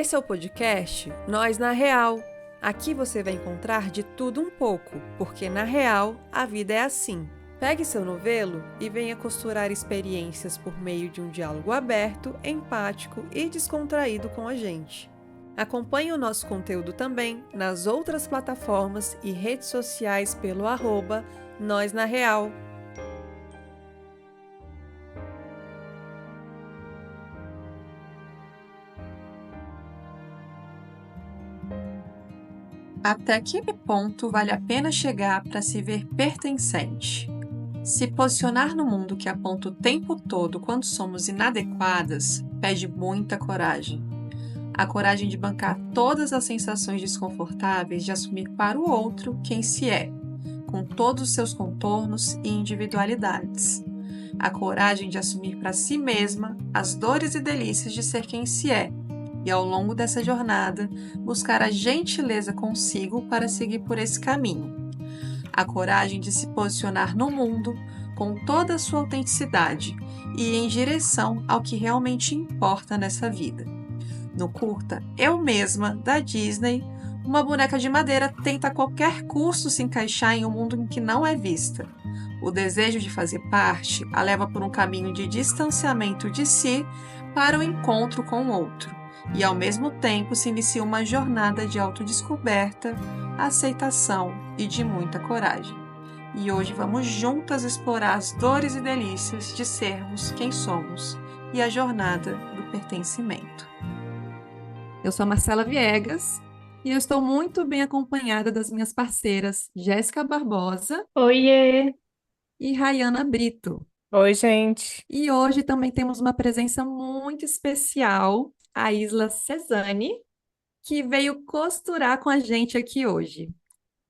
Esse é o podcast Nós na Real. Aqui você vai encontrar de tudo um pouco, porque na real a vida é assim. Pegue seu novelo e venha costurar experiências por meio de um diálogo aberto, empático e descontraído com a gente. Acompanhe o nosso conteúdo também nas outras plataformas e redes sociais pelo @Nós na Real. Até que ponto vale a pena chegar para se ver pertencente? Se posicionar no mundo que aponta o tempo todo quando somos inadequadas pede muita coragem. A coragem de bancar todas as sensações desconfortáveis de assumir para o outro quem se é, com todos os seus contornos e individualidades. A coragem de assumir para si mesma as dores e delícias de ser quem se é, e ao longo dessa jornada, buscar a gentileza consigo para seguir por esse caminho. A coragem de se posicionar no mundo com toda a sua autenticidade e em direção ao que realmente importa nessa vida. No curta Eu Mesma, da Disney, uma boneca de madeira tenta a qualquer custo se encaixar em um mundo em que não é vista. O desejo de fazer parte a leva por um caminho de distanciamento de si para o encontro com o outro, e ao mesmo tempo se inicia uma jornada de autodescoberta, aceitação e de muita coragem. E hoje vamos juntas explorar as dores e delícias de sermos quem somos e a jornada do pertencimento. Eu sou a Marcela Viegas e eu estou muito bem acompanhada das minhas parceiras Jéssica Barbosa Oiê! e Rayana Brito. Oi, gente. E hoje também temos uma presença muito especial, a Isla Cesani, que veio costurar com a gente aqui hoje.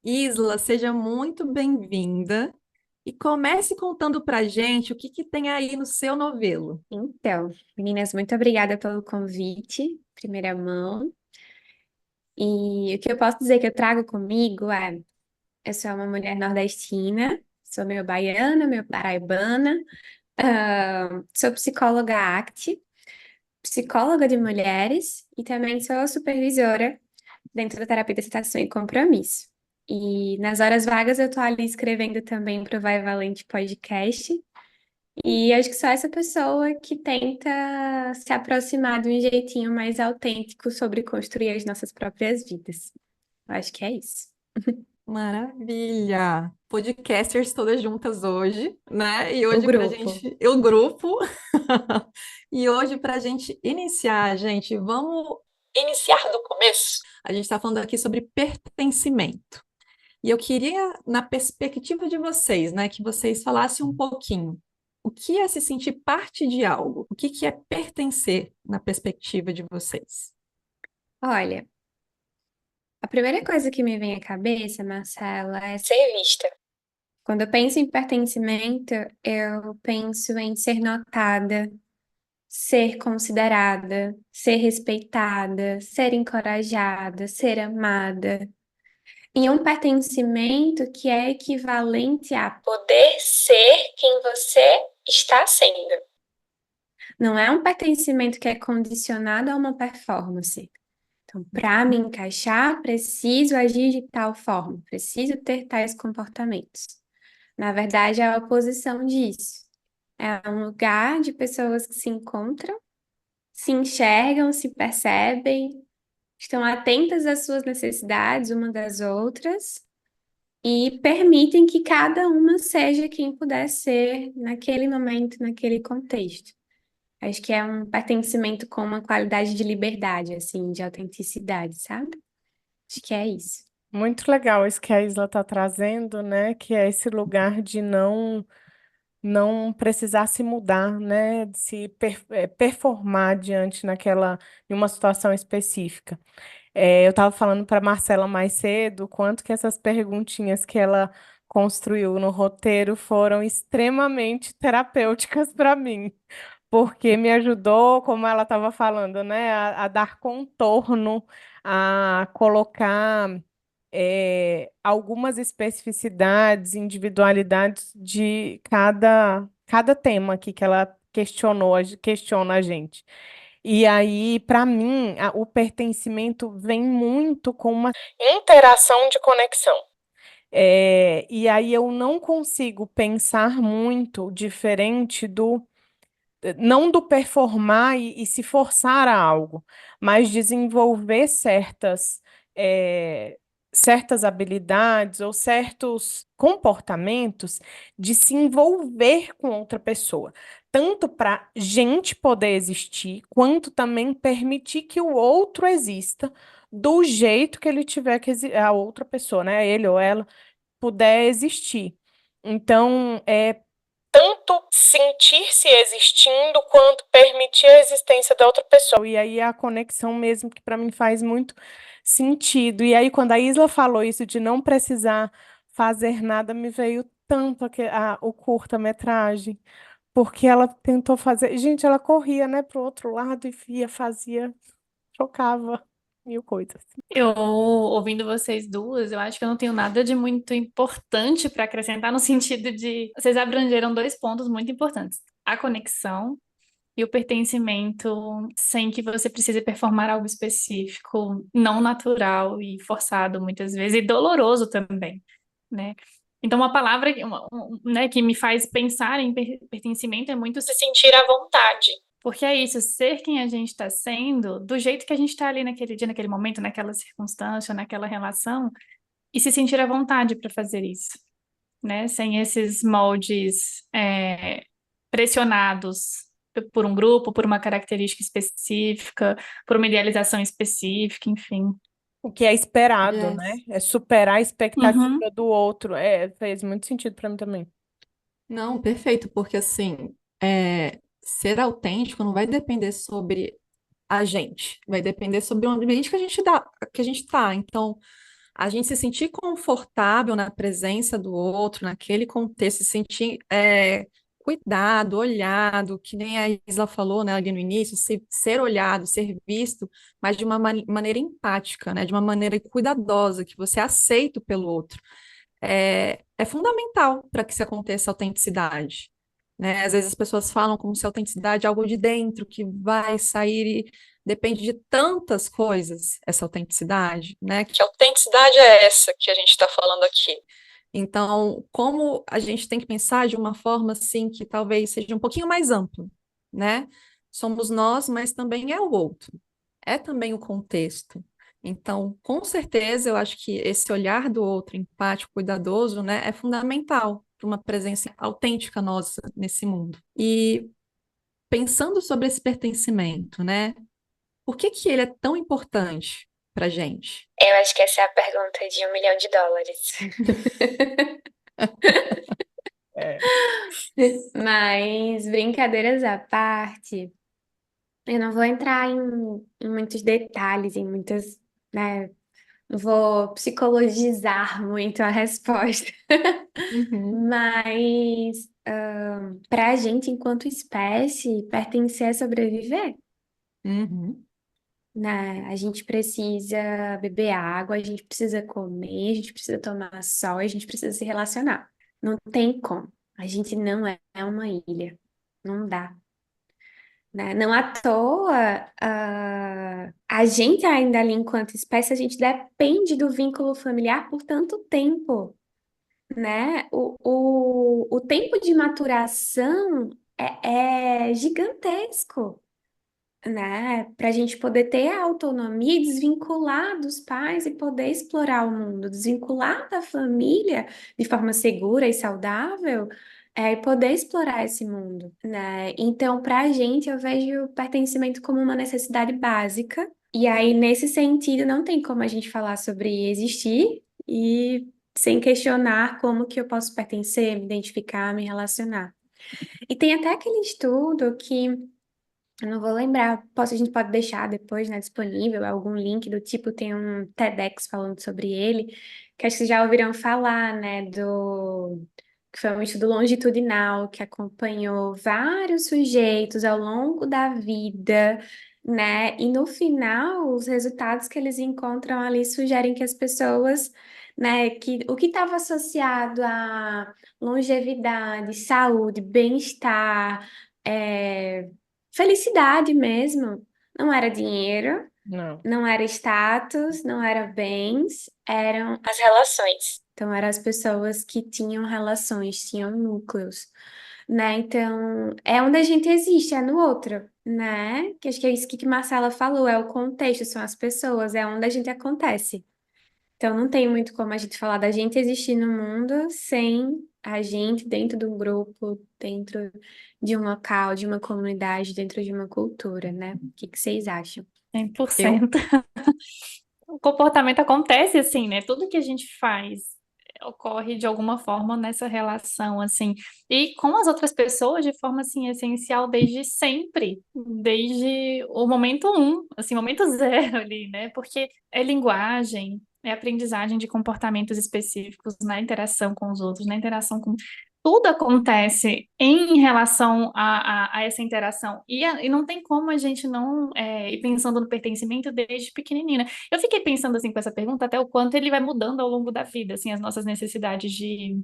Isla, seja muito bem-vinda e comece contando pra gente o que tem aí no seu novelo. Então, meninas, muito obrigada pelo convite, primeira mão. E o que eu posso dizer que eu trago comigo é: eu sou uma mulher nordestina, sou meio baiana, meio paraibana, sou psicóloga ACT, psicóloga de mulheres e também sou supervisora dentro da terapia de aceitação e compromisso. E nas horas vagas eu tô ali escrevendo também para o Vai Valente podcast. E acho que sou essa pessoa que tenta se aproximar de um jeitinho mais autêntico sobre construir as nossas próprias vidas. Eu acho que é isso. Maravilha! Podcasters todas juntas hoje, né? E O hoje pra grupo. gente, o grupo. E hoje pra gente iniciar, gente, vamos iniciar do começo. A gente está falando aqui sobre pertencimento. E eu queria, na perspectiva de vocês, né, que vocês falassem um pouquinho. O que é se sentir parte de algo? O que é pertencer na perspectiva de vocês? Olha, a primeira coisa que me vem à cabeça, Marcela, é ser vista. Quando eu penso em pertencimento, eu penso em ser notada, ser considerada, ser respeitada, ser encorajada, ser amada. E um pertencimento que é equivalente a poder ser quem você está sendo. Não é um pertencimento que é condicionado a uma performance. Então, para me encaixar, preciso agir de tal forma, preciso ter tais comportamentos. Na verdade, é a oposição disso. É um lugar de pessoas que se encontram, se enxergam, se percebem, estão atentas às suas necessidades umas das outras e permitem que cada uma seja quem puder ser naquele momento, naquele contexto. Acho que é um pertencimento com uma qualidade de liberdade, assim, de autenticidade, sabe? Acho que é isso. Muito legal isso que a Isla está trazendo, né? Que é esse lugar de não precisar se mudar, né? De se performar diante em uma situação específica. Eu estava falando para Marcela mais cedo o quanto que essas perguntinhas que ela construiu no roteiro foram extremamente terapêuticas para mim. Porque me ajudou, como ela estava falando, né, a dar contorno, a colocar algumas especificidades, individualidades de cada tema aqui que ela questiona a gente. E aí, para mim, o pertencimento vem muito com uma interação de conexão. E aí eu não consigo pensar muito diferente não do performar e se forçar a algo, mas desenvolver eh, certas habilidades ou certos comportamentos de se envolver com outra pessoa, tanto para gente poder existir, quanto também permitir que o outro exista do jeito que ele tiver a outra pessoa, né, ele ou ela, puder existir. Então, tanto sentir-se existindo quanto permitir a existência da outra pessoa. E aí é a conexão mesmo que para mim faz muito sentido. E aí quando a Isla falou isso de não precisar fazer nada, me veio tanto o curta-metragem, porque ela tentou fazer, gente, ela corria, né, pro outro lado e fazia, trocava mil coisas. Eu, ouvindo vocês duas, eu acho que eu não tenho nada de muito importante para acrescentar no sentido de vocês abrangeram dois pontos muito importantes: a conexão e o pertencimento, sem que você precise performar algo específico, não natural e forçado muitas vezes, e doloroso também, né? Então, uma palavra né, que me faz pensar em pertencimento é muito se sentir à vontade. Porque é isso, ser quem a gente está sendo, do jeito que a gente está ali naquele dia, naquele momento, naquela circunstância, naquela relação, e se sentir à vontade para fazer isso, né? Sem esses moldes pressionados por um grupo, por uma característica específica, por uma idealização específica, enfim. O que é esperado, né? Yes. É superar a expectativa Uhum. do outro. Fez muito sentido para mim também. Não, perfeito, porque assim, ser autêntico não vai depender sobre a gente, vai depender sobre o ambiente que a gente tá. Então, a gente se sentir confortável na presença do outro, naquele contexto, se sentir cuidado, olhado, que nem a Isla falou, né, ali no início, ser olhado, ser visto, mas de uma maneira empática, né, de uma maneira cuidadosa, que você é aceito pelo outro. É fundamental para que se aconteça autenticidade. Né? Às vezes as pessoas falam como se a autenticidade é algo de dentro, que vai sair e depende de tantas coisas, essa autenticidade, né? Que autenticidade é essa que a gente está falando aqui? Então, como a gente tem que pensar de uma forma assim que talvez seja um pouquinho mais amplo, né? Somos nós, mas também é o outro, é também o contexto. Então, com certeza, eu acho que esse olhar do outro, empático, cuidadoso, né, é fundamental para uma presença autêntica nossa nesse mundo. E pensando sobre esse pertencimento, né, por que que ele é tão importante para gente? Eu acho que essa é a pergunta de US$ 1 milhão. É. Mas, brincadeiras à parte, eu não vou entrar em muitos detalhes, em muitas, né? Não vou psicologizar muito a resposta. Uhum, Mas, para a gente, enquanto espécie, pertencer é sobreviver, uhum, né? A gente precisa beber água, a gente precisa comer, a gente precisa tomar sol, a gente precisa se relacionar. Não tem como. A gente não é uma ilha. Não dá. Né? Não à toa, a gente ainda ali enquanto espécie, a gente depende do vínculo familiar por tanto tempo, né? O tempo de maturação é gigantesco, né? Para a gente poder ter a autonomia e desvincular dos pais e poder explorar o mundo, desvincular da família de forma segura e saudável, e poder explorar esse mundo, né? Então, para a gente, eu vejo o pertencimento como uma necessidade básica. E aí, nesse sentido, não tem como a gente falar sobre existir e sem questionar como que eu posso pertencer, me identificar, me relacionar. E tem até aquele estudo que eu não vou lembrar, a gente pode deixar depois, né, disponível algum link do tipo, tem um TEDx falando sobre ele, que acho que vocês já ouviram falar, né, que foi um estudo longitudinal que acompanhou vários sujeitos ao longo da vida, né, e no final, os resultados que eles encontram ali sugerem que as pessoas, né, que o que estava associado a longevidade, saúde, bem-estar, felicidade mesmo. Não era dinheiro, Não. não era status, não era bens, eram as relações. Então, eram as pessoas que tinham relações, tinham núcleos, né? Então, é onde a gente existe, é no outro, né? Que acho que é isso que Marcela falou, é o contexto, são as pessoas, é onde a gente acontece. Então, não tem muito como a gente falar da gente existir no mundo sem a gente dentro de um grupo, dentro de um local, de uma comunidade, dentro de uma cultura, né? O que que vocês acham? Eu, 100%. O comportamento acontece assim, né? Tudo que a gente faz ocorre de alguma forma nessa relação, assim, e com as outras pessoas de forma, assim, essencial desde sempre, desde o momento um, assim, momento zero ali, né? Porque é linguagem, é aprendizagem de comportamentos específicos na interação com os outros, na interação com tudo acontece em relação a essa interação. E não tem como a gente não ir pensando no pertencimento desde pequenininha, né? Eu fiquei pensando assim com essa pergunta até o quanto ele vai mudando ao longo da vida, assim, as nossas necessidades de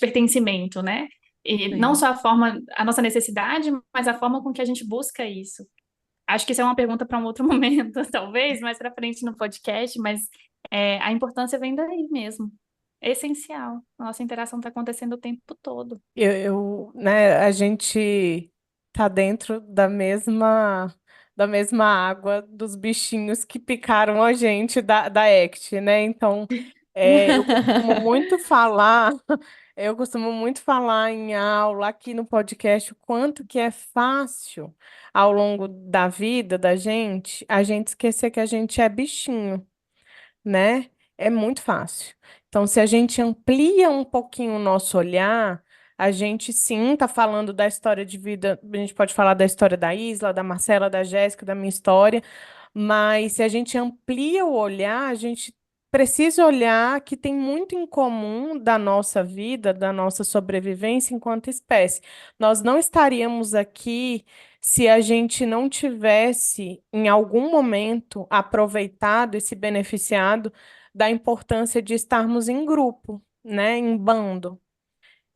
pertencimento, né? E não sim. só a nossa necessidade, mas a forma com que a gente busca isso. Acho que isso é uma pergunta para um outro momento, talvez, mais para frente no podcast, mas a importância vem daí mesmo. É essencial. A nossa interação está acontecendo o tempo todo. Né, a gente tá dentro da mesma água dos bichinhos que picaram a gente da ACT, né? Então, eu costumo muito falar, eu costumo muito falar em aula aqui no podcast o quanto que é fácil ao longo da vida da gente, a gente esquecer que a gente é bichinho, né? É muito fácil. Então, se a gente amplia um pouquinho o nosso olhar, a gente sim está falando da história de vida, a gente pode falar da história da Isla, da Marcela, da Jéssica, da minha história, mas se a gente amplia o olhar, a gente precisa olhar que tem muito em comum da nossa vida, da nossa sobrevivência enquanto espécie. Nós não estaríamos aqui se a gente não tivesse, em algum momento, aproveitado e se beneficiado da importância de estarmos em grupo, né, em bando.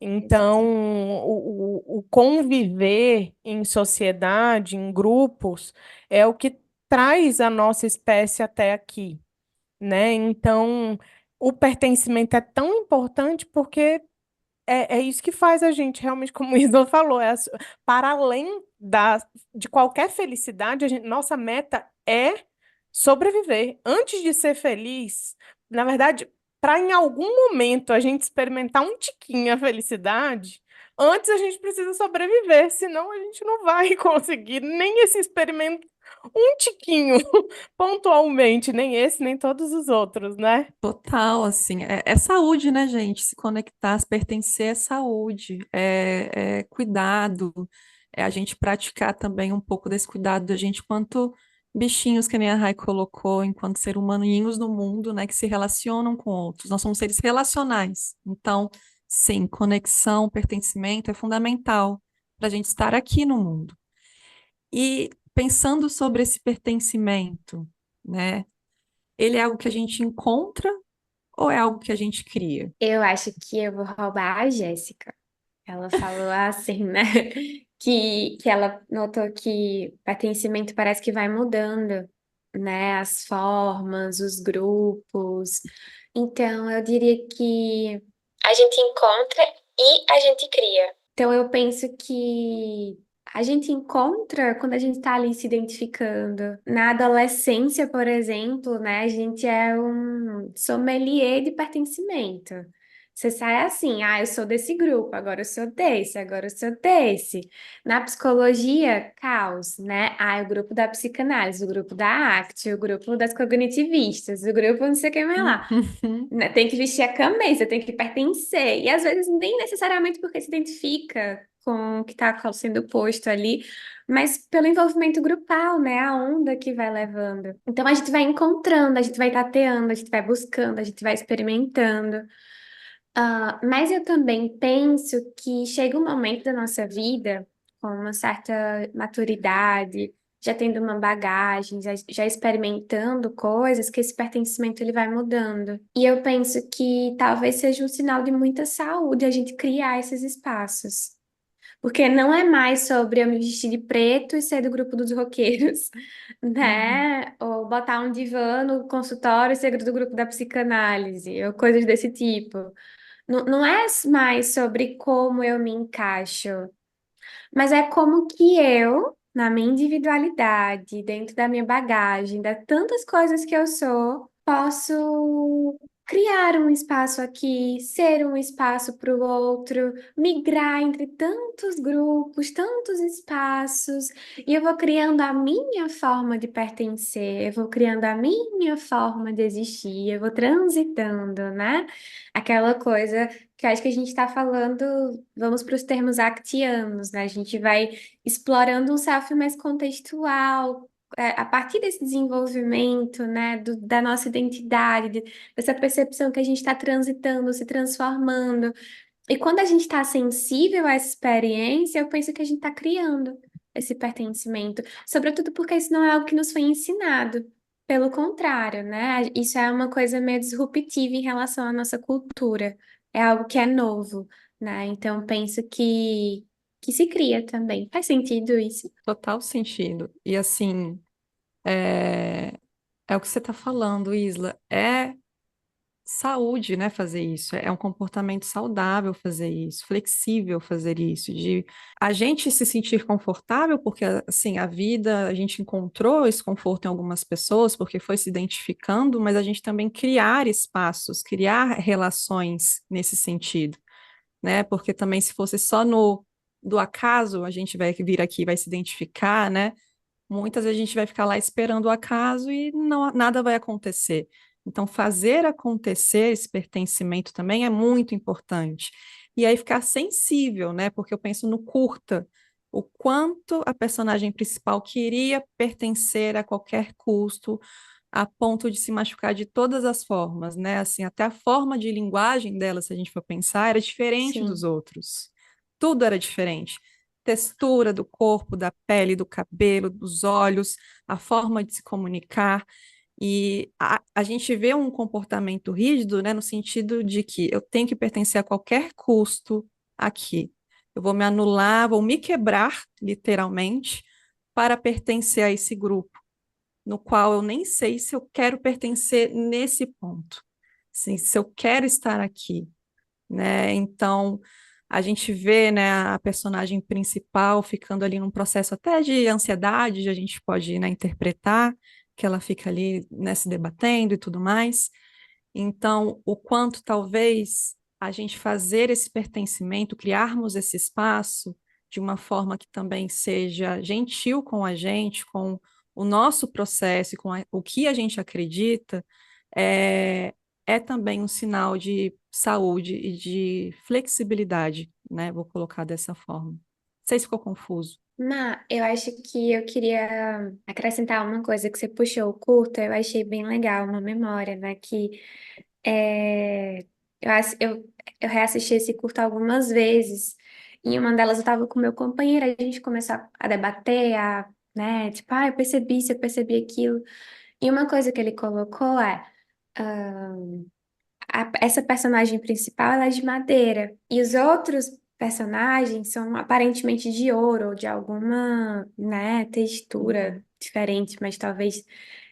Então, Exato. o conviver em sociedade, em grupos, é o que traz a nossa espécie até aqui, né? Então, o pertencimento é tão importante porque é isso que faz a gente, realmente, como o Isla falou, para além de qualquer felicidade, nossa meta é sobreviver. Antes de ser feliz, na verdade, para em algum momento a gente experimentar um tiquinho a felicidade, antes a gente precisa sobreviver, senão a gente não vai conseguir nem esse experimento, um tiquinho, pontualmente, nem esse, nem todos os outros, né? Total, assim, é saúde, né, gente? Se conectar, se pertencer é saúde, é cuidado, é a gente praticar também um pouco desse cuidado da gente enquanto bichinhos, que nem a Rai colocou, enquanto ser humaninhos no mundo, né, que se relacionam com outros. Nós somos seres relacionais. Então, sim, conexão, pertencimento é fundamental para a gente estar aqui no mundo. E pensando sobre esse pertencimento, né? Ele é algo que a gente encontra ou é algo que a gente cria? Eu acho que eu vou roubar a Jéssica. Ela falou assim, né? Que ela notou que pertencimento parece que vai mudando, né? As formas, os grupos. Então, eu diria que a gente encontra e a gente cria. Então, eu penso que a gente encontra quando a gente está ali se identificando. Na adolescência, por exemplo, né? A gente é um sommelier de pertencimento. Você sai assim, ah, eu sou desse grupo, agora eu sou desse, agora eu sou desse. Na psicologia, caos, né? Ah, o grupo da psicanálise, o grupo da ACT, o grupo das cognitivistas, o grupo não sei o que mais lá. Uhum. Né? Tem que vestir a camisa, tem que pertencer. E às vezes nem necessariamente porque se identifica com o que está sendo posto ali, mas pelo envolvimento grupal, né? A onda que vai levando. Então a gente vai encontrando, a gente vai tateando, a gente vai buscando, a gente vai experimentando. Mas eu também penso que chega um momento da nossa vida, com uma certa maturidade, já tendo uma bagagem, já experimentando coisas, que esse pertencimento ele vai mudando. E eu penso que talvez seja um sinal de muita saúde a gente criar esses espaços. Porque não é mais sobre eu me vestir de preto e ser do grupo dos roqueiros, Uhum. né? Ou botar um divã no consultório e ser do grupo da psicanálise, ou coisas desse tipo. Não é mais sobre como eu me encaixo, mas é como que eu, na minha individualidade, dentro da minha bagagem, das tantas coisas que eu sou, posso criar um espaço aqui, ser um espaço para o outro, migrar entre tantos grupos, tantos espaços, e eu vou criando a minha forma de pertencer, eu vou criando a minha forma de existir, eu vou transitando, né? Aquela coisa que eu acho que a gente está falando, vamos para os termos actianos, né? A gente vai explorando um self mais contextual, a partir desse desenvolvimento, né, da nossa identidade, dessa percepção que a gente está transitando, se transformando. E quando a gente está sensível a essa experiência, eu penso que a gente está criando esse pertencimento, sobretudo porque isso não é algo que nos foi ensinado. Pelo contrário, né? Isso é uma coisa meio disruptiva em relação à nossa cultura. É algo que é novo, né? Então penso que se cria também. Faz sentido isso? Total sentido. E assim, é, é o que você está falando, Isla. É saúde, né, fazer isso. É um comportamento saudável fazer isso, flexível fazer isso, de a gente se sentir confortável, porque assim, a vida, a gente encontrou esse conforto em algumas pessoas, porque foi se identificando, mas a gente também criar espaços, criar relações nesse sentido, né? Porque também se fosse só no do acaso, a gente vai vir aqui, vai se identificar, né? Muitas vezes a gente vai ficar lá esperando o acaso e não, nada vai acontecer. Então, fazer acontecer esse pertencimento também é muito importante. E aí ficar sensível, né? Porque eu penso no curta, o quanto a personagem principal queria pertencer a qualquer custo, a ponto de se machucar de todas as formas, né? Assim, até a forma de linguagem dela, se a gente for pensar, era diferente dos Sim. outros. Tudo era diferente. Textura do corpo, da pele, do cabelo, dos olhos, a forma de se comunicar. E a gente vê um comportamento rígido, né, no sentido de que eu tenho que pertencer a qualquer custo aqui. Eu vou me anular, vou me quebrar, literalmente, para pertencer a esse grupo no qual eu nem sei se eu quero pertencer nesse ponto, assim, se eu quero estar aqui, né? Então, a gente vê, né, a personagem principal ficando ali num processo até de ansiedade, a gente pode, né, interpretar que ela fica ali, né, se debatendo e tudo mais. Então, o quanto talvez a gente fazer esse pertencimento, criarmos esse espaço de uma forma que também seja gentil com a gente, com o nosso processo, o que a gente acredita, é, é também um sinal de saúde e de flexibilidade, né? Vou colocar dessa forma. Não sei se ficou confuso. Eu acho que eu queria acrescentar uma coisa que você puxou o curto, eu achei bem legal, uma memória, né? Que é, eu reassisti esse curto algumas vezes. Em uma delas eu estava com meu companheiro, a gente começou a debater, né? Tipo, eu percebi isso, eu percebi aquilo. E uma coisa que ele colocou é. Essa personagem principal, ela é de madeira. E os outros personagens são aparentemente de ouro, ou de alguma, né, textura diferente, mas talvez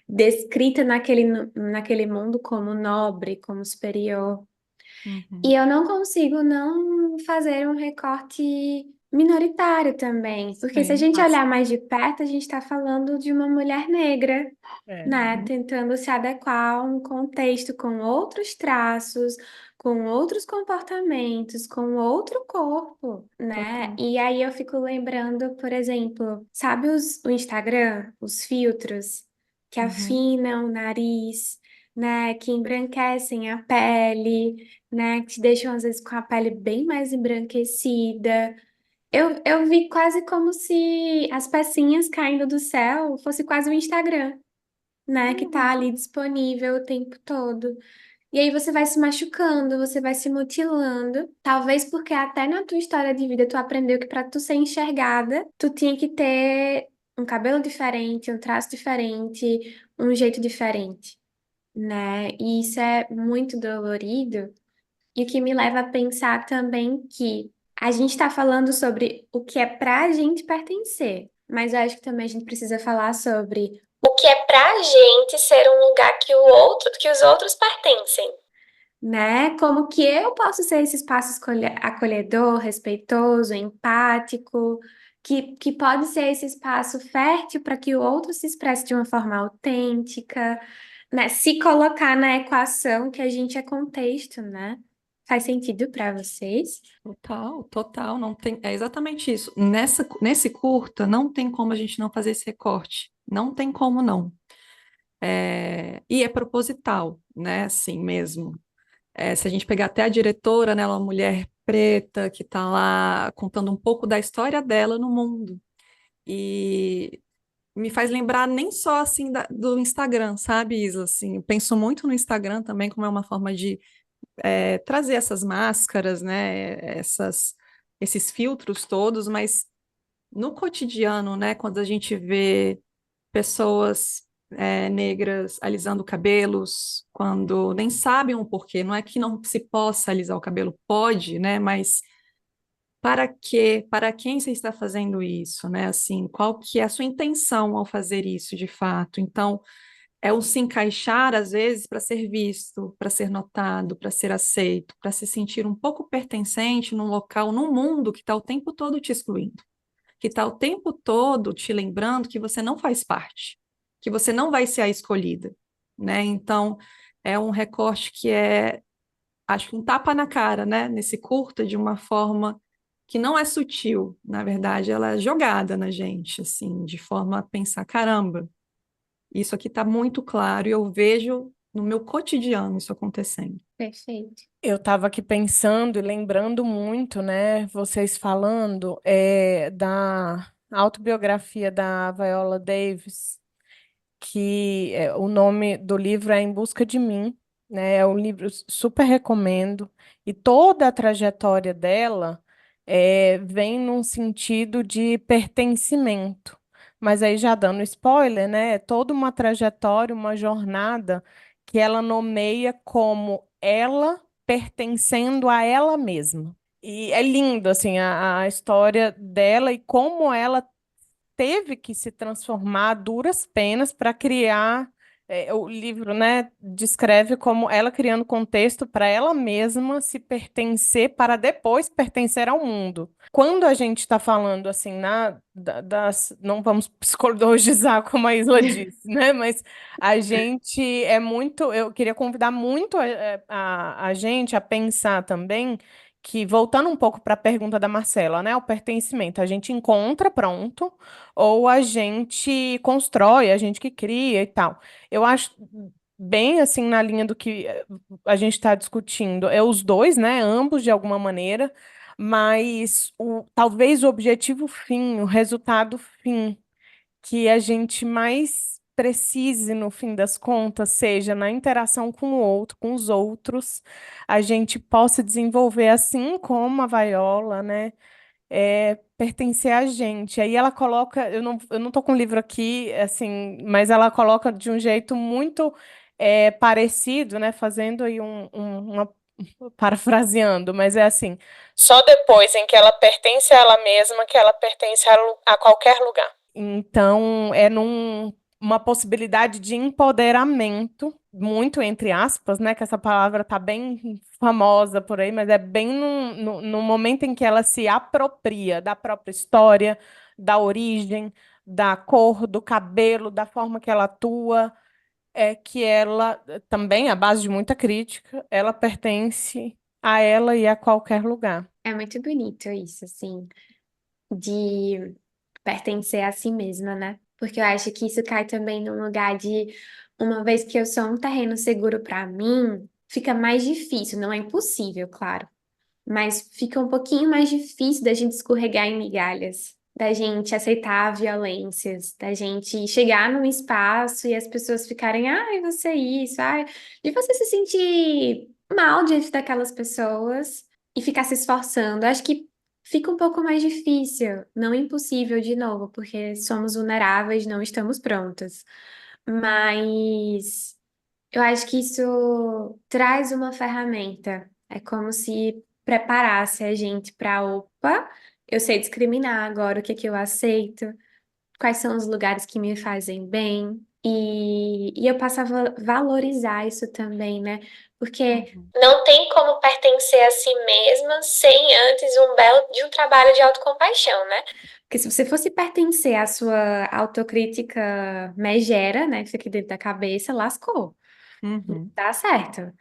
descrita naquele mundo como nobre, como superior. E Uhum. eu não consigo não fazer um recorte minoritário também, porque se a Sim. gente olhar mais de perto, a gente está falando de uma mulher negra, É. né, tentando se adequar a um contexto com outros traços, com outros comportamentos, com outro corpo, né? Total. E aí eu fico lembrando, por exemplo, sabe o Instagram, os filtros que Uhum. afinam o nariz, né, que embranquecem a pele, né, que te deixam às vezes com a pele bem mais embranquecida. Eu vi quase como se as pecinhas caindo do céu fosse quase o Instagram, né? Que tá ali disponível o tempo todo. E aí você vai se machucando, você vai se mutilando. Talvez porque até na tua história de vida tu aprendeu que para tu ser enxergada, tu tinha que ter um cabelo diferente, um traço diferente, um jeito diferente, né? E isso é muito dolorido. E o que me leva a pensar também que A gente está falando sobre o que é pra gente pertencer, mas eu acho que também a gente precisa falar sobre o que é pra gente ser um lugar que os outros pertencem, né? Como que eu posso ser esse espaço acolhedor, respeitoso, empático, que pode ser esse espaço fértil para que o outro se expresse de uma forma autêntica, né? Se colocar na equação que a gente é contexto, né? Faz sentido para vocês? Total, total, não tem, é exatamente isso. Nesse curta, não tem como a gente não fazer esse recorte. Não tem como não. E é proposital, né? Assim mesmo. Se a gente pegar até a diretora, né, ela é uma mulher preta que está lá contando um pouco da história dela no mundo. E me faz lembrar nem só assim do Instagram, sabe, Isla? Assim, eu penso muito no Instagram também como é uma forma de trazer essas máscaras, né? Esses filtros todos, mas no cotidiano, né? Quando a gente vê pessoas negras alisando cabelos, quando nem sabem o porquê, não é que não se possa alisar o cabelo, pode, né? Mas para quê? Para quem você está fazendo isso, né? Assim, qual que é a sua intenção ao fazer isso, de fato? Então, é o se encaixar, às vezes, para ser visto, para ser notado, para ser aceito, para se sentir um pouco pertencente num local, num mundo que está o tempo todo te excluindo, que está o tempo todo te lembrando que você não faz parte, que você não vai ser a escolhida, né? Então, é um recorte que acho que um tapa na cara, né? Nesse curta, de uma forma que não é sutil, na verdade, ela é jogada na gente, assim, de forma a pensar, caramba, isso aqui está muito claro e eu vejo no meu cotidiano isso acontecendo. Perfeito. Eu estava aqui pensando e lembrando muito, né, vocês falando da autobiografia da Viola Davis, que o nome do livro é Em Busca de Mim, né? É um livro super recomendo. E toda a trajetória dela vem num sentido de pertencimento. Mas aí já dando spoiler, né? É toda uma trajetória, uma jornada que ela nomeia como ela pertencendo a ela mesma. E é lindo, assim, a história dela e como ela teve que se transformar a duras penas para criar. O livro, né, descreve como ela criando contexto para ela mesma se pertencer para depois pertencer ao mundo. Quando a gente está falando assim, não vamos psicologizar como a Isla disse, né? Mas a gente é muito. Eu queria convidar muito a gente a pensar também que, voltando um pouco para a pergunta da Marcela, né? O pertencimento, a gente encontra pronto ou a gente constrói, a gente que cria e tal. Eu acho bem assim na linha do que a gente está discutindo. É os dois, né? Ambos de alguma maneira, mas talvez o objetivo fim, o resultado fim que a gente mais precise no fim das contas seja na interação com o outro, com os outros, a gente possa desenvolver assim como a Viola, né? Pertencer a gente. Aí ela coloca, eu não tô com o livro aqui, assim, mas ela coloca de um jeito muito parecido, né? Fazendo aí parafraseando, mas é assim, só depois em que ela pertence a ela mesma que ela pertence a qualquer lugar. Então, uma possibilidade de empoderamento, muito entre aspas, né? Que essa palavra tá bem famosa por aí, mas é bem no momento em que ela se apropria da própria história, da origem, da cor, do cabelo, da forma que ela atua, é que ela, também, à base de muita crítica, ela pertence a ela e a qualquer lugar. É muito bonito isso, assim, de pertencer a si mesma, né? Porque eu acho que isso cai também num lugar de, uma vez que eu sou um terreno seguro para mim, fica mais difícil, não é impossível, claro, mas fica um pouquinho mais difícil da gente escorregar em migalhas, da gente aceitar violências, da gente chegar num espaço e as pessoas ficarem, ai, você é isso, ai, e você se sentir mal diante daquelas pessoas e ficar se esforçando. Acho que fica um pouco mais difícil, não impossível de novo, porque somos vulneráveis, não estamos prontas. Mas eu acho que isso traz uma ferramenta. É como se preparasse a gente para, opa, eu sei discriminar agora o que que eu aceito, quais são os lugares que me fazem bem. E eu passava a valorizar isso também, né? Porque não tem como pertencer a si mesma sem antes de um trabalho de autocompaixão, né? Porque se você fosse pertencer à sua autocrítica megera, né? Que fica aqui dentro da cabeça, lascou. Uhum. Tá certo,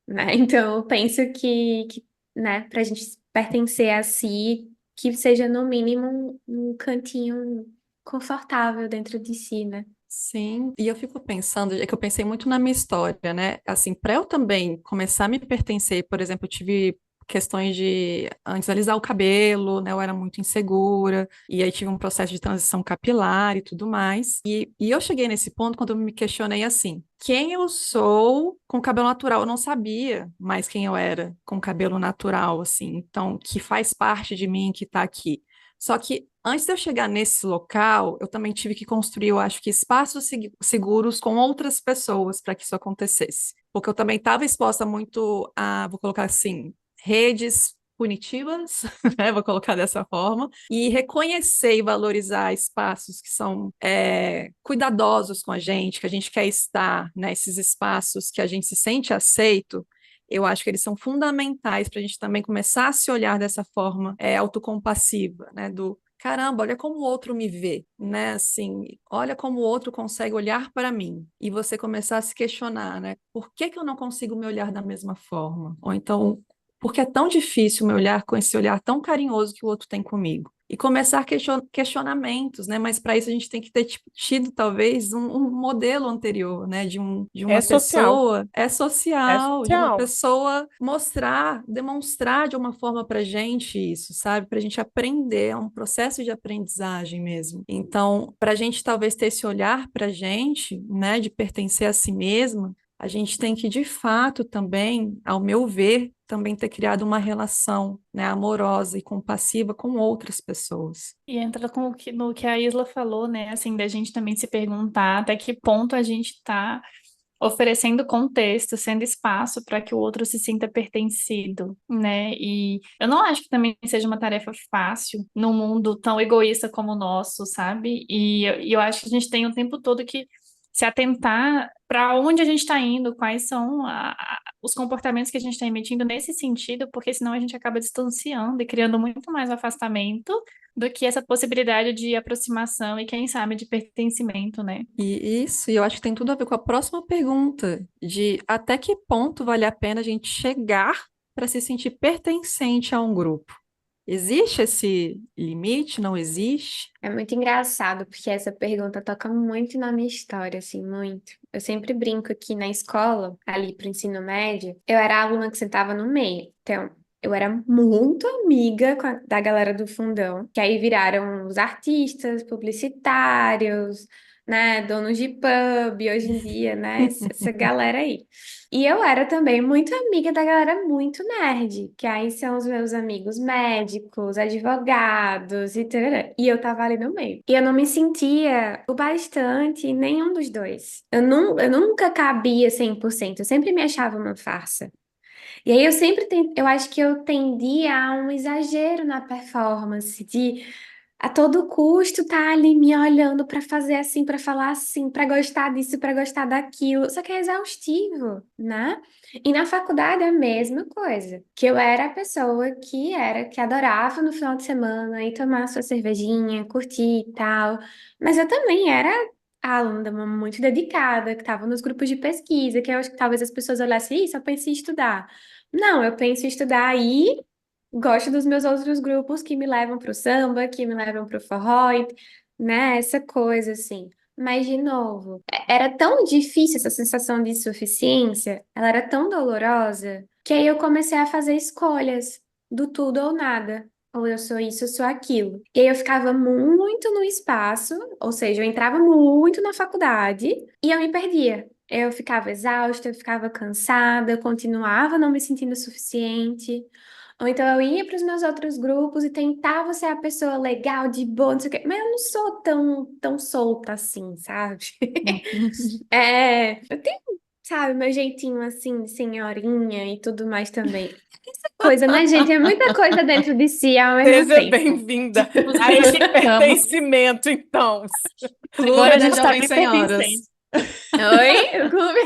né? Então, eu penso que, né, pra gente pertencer a si, que seja no mínimo um cantinho confortável dentro de si, né? Sim, e eu fico pensando, é que eu pensei muito na minha história, né? Assim, para eu também começar a me pertencer, por exemplo, eu tive questões de antes alisar o cabelo, né? Eu era muito insegura, e aí tive um processo de transição capilar e tudo mais. E eu cheguei nesse ponto quando eu me questionei assim: quem eu sou com cabelo natural? Eu não sabia mais quem eu era com cabelo natural, assim, então, que faz parte de mim, que tá aqui. Só que antes de eu chegar nesse local, eu também tive que construir, eu acho que espaços seguros com outras pessoas para que isso acontecesse. Porque eu também estava exposta muito a, vou colocar assim, redes punitivas, né? Vou colocar dessa forma, e reconhecer e valorizar espaços que são cuidadosos com a gente, que a gente quer estar, né? Esses espaços que a gente se sente aceito. Eu acho que eles são fundamentais para a gente também começar a se olhar dessa forma autocompassiva, né? Do caramba, olha como o outro me vê, né? Assim, olha como o outro consegue olhar para mim. E você começar a se questionar, né? Por que que eu não consigo me olhar da mesma forma? Ou então, por que é tão difícil me olhar com esse olhar tão carinhoso que o outro tem comigo? E começar questionamentos, né? Mas para isso a gente tem que ter tido talvez um modelo anterior, né? De É uma social. pessoa, é É social, de uma social. pessoa mostrar, demonstrar de uma forma para gente isso, sabe? Para a gente aprender, é um processo de aprendizagem mesmo. Então, para a gente talvez ter esse olhar para a gente, né? De pertencer a si mesma, a gente tem que, de fato, também, ao meu ver, também ter criado uma relação, né, amorosa e compassiva com outras pessoas. E entra no que a Isla falou, né? Assim, da gente também se perguntar até que ponto a gente está oferecendo contexto, sendo espaço para que o outro se sinta pertencido, né? E eu não acho que também seja uma tarefa fácil num mundo tão egoísta como o nosso, sabe? E eu acho que a gente tem o tempo todo que se atentar para onde a gente está indo, quais são os comportamentos que a gente está emitindo nesse sentido, porque senão a gente acaba distanciando e criando muito mais afastamento do que essa possibilidade de aproximação e, quem sabe, de pertencimento, né? E isso, e eu acho que tem tudo a ver com a próxima pergunta, de até que ponto vale a pena a gente chegar para se sentir pertencente a um grupo. Existe esse limite? Não existe? É muito engraçado, porque essa pergunta toca muito na minha história, assim, muito. Eu sempre brinco que na escola, ali pro ensino médio, eu era a aluna que sentava no meio. Então, eu era muito amiga da galera do fundão, que aí viraram os artistas, publicitários, né, donos de pub, hoje em dia, né, essa galera aí. E eu era também muito amiga da galera muito nerd, que aí são os meus amigos médicos, advogados e tal. E eu tava ali no meio. E eu não me sentia o bastante em nenhum dos dois. Eu nunca cabia 100%, eu sempre me achava uma farsa. E aí eu acho que eu tendia a um exagero na performance, de a todo custo tá ali me olhando pra fazer assim, pra falar assim, pra gostar disso, pra gostar daquilo. Só que é exaustivo, né? E na faculdade é a mesma coisa. Que eu era a pessoa que adorava no final de semana ir tomar sua cervejinha, curtir e tal. Mas eu também era a aluna muito dedicada, que estava nos grupos de pesquisa, que eu acho que talvez as pessoas olhassem, só pensa em estudar. Não, eu penso em estudar e gosto dos meus outros grupos que me levam para o samba, que me levam para o forró, né? Essa coisa assim. Mas, de novo, era tão difícil essa sensação de insuficiência, ela era tão dolorosa, que aí eu comecei a fazer escolhas do tudo ou nada. Ou eu sou isso, eu sou aquilo. E aí eu ficava muito no espaço, ou seja, eu entrava muito na faculdade e eu me perdia. Eu ficava exausta, eu ficava cansada, eu continuava não me sentindo suficiente. Ou então eu ia para os meus outros grupos e tentava ser a pessoa legal, de boa, não sei o quê. Mas eu não sou tão solta assim, sabe? Eu tenho, sabe, meu jeitinho assim, de senhorinha e tudo mais também. Essa coisa, né, gente? É muita coisa dentro de si ao mesmo Seja tempo. bem-vinda Nos a esse purificamos. pertencimento, então. Agora Clube a das gente tá Jovens bem Senhoras. pertencente. Oi? O clube?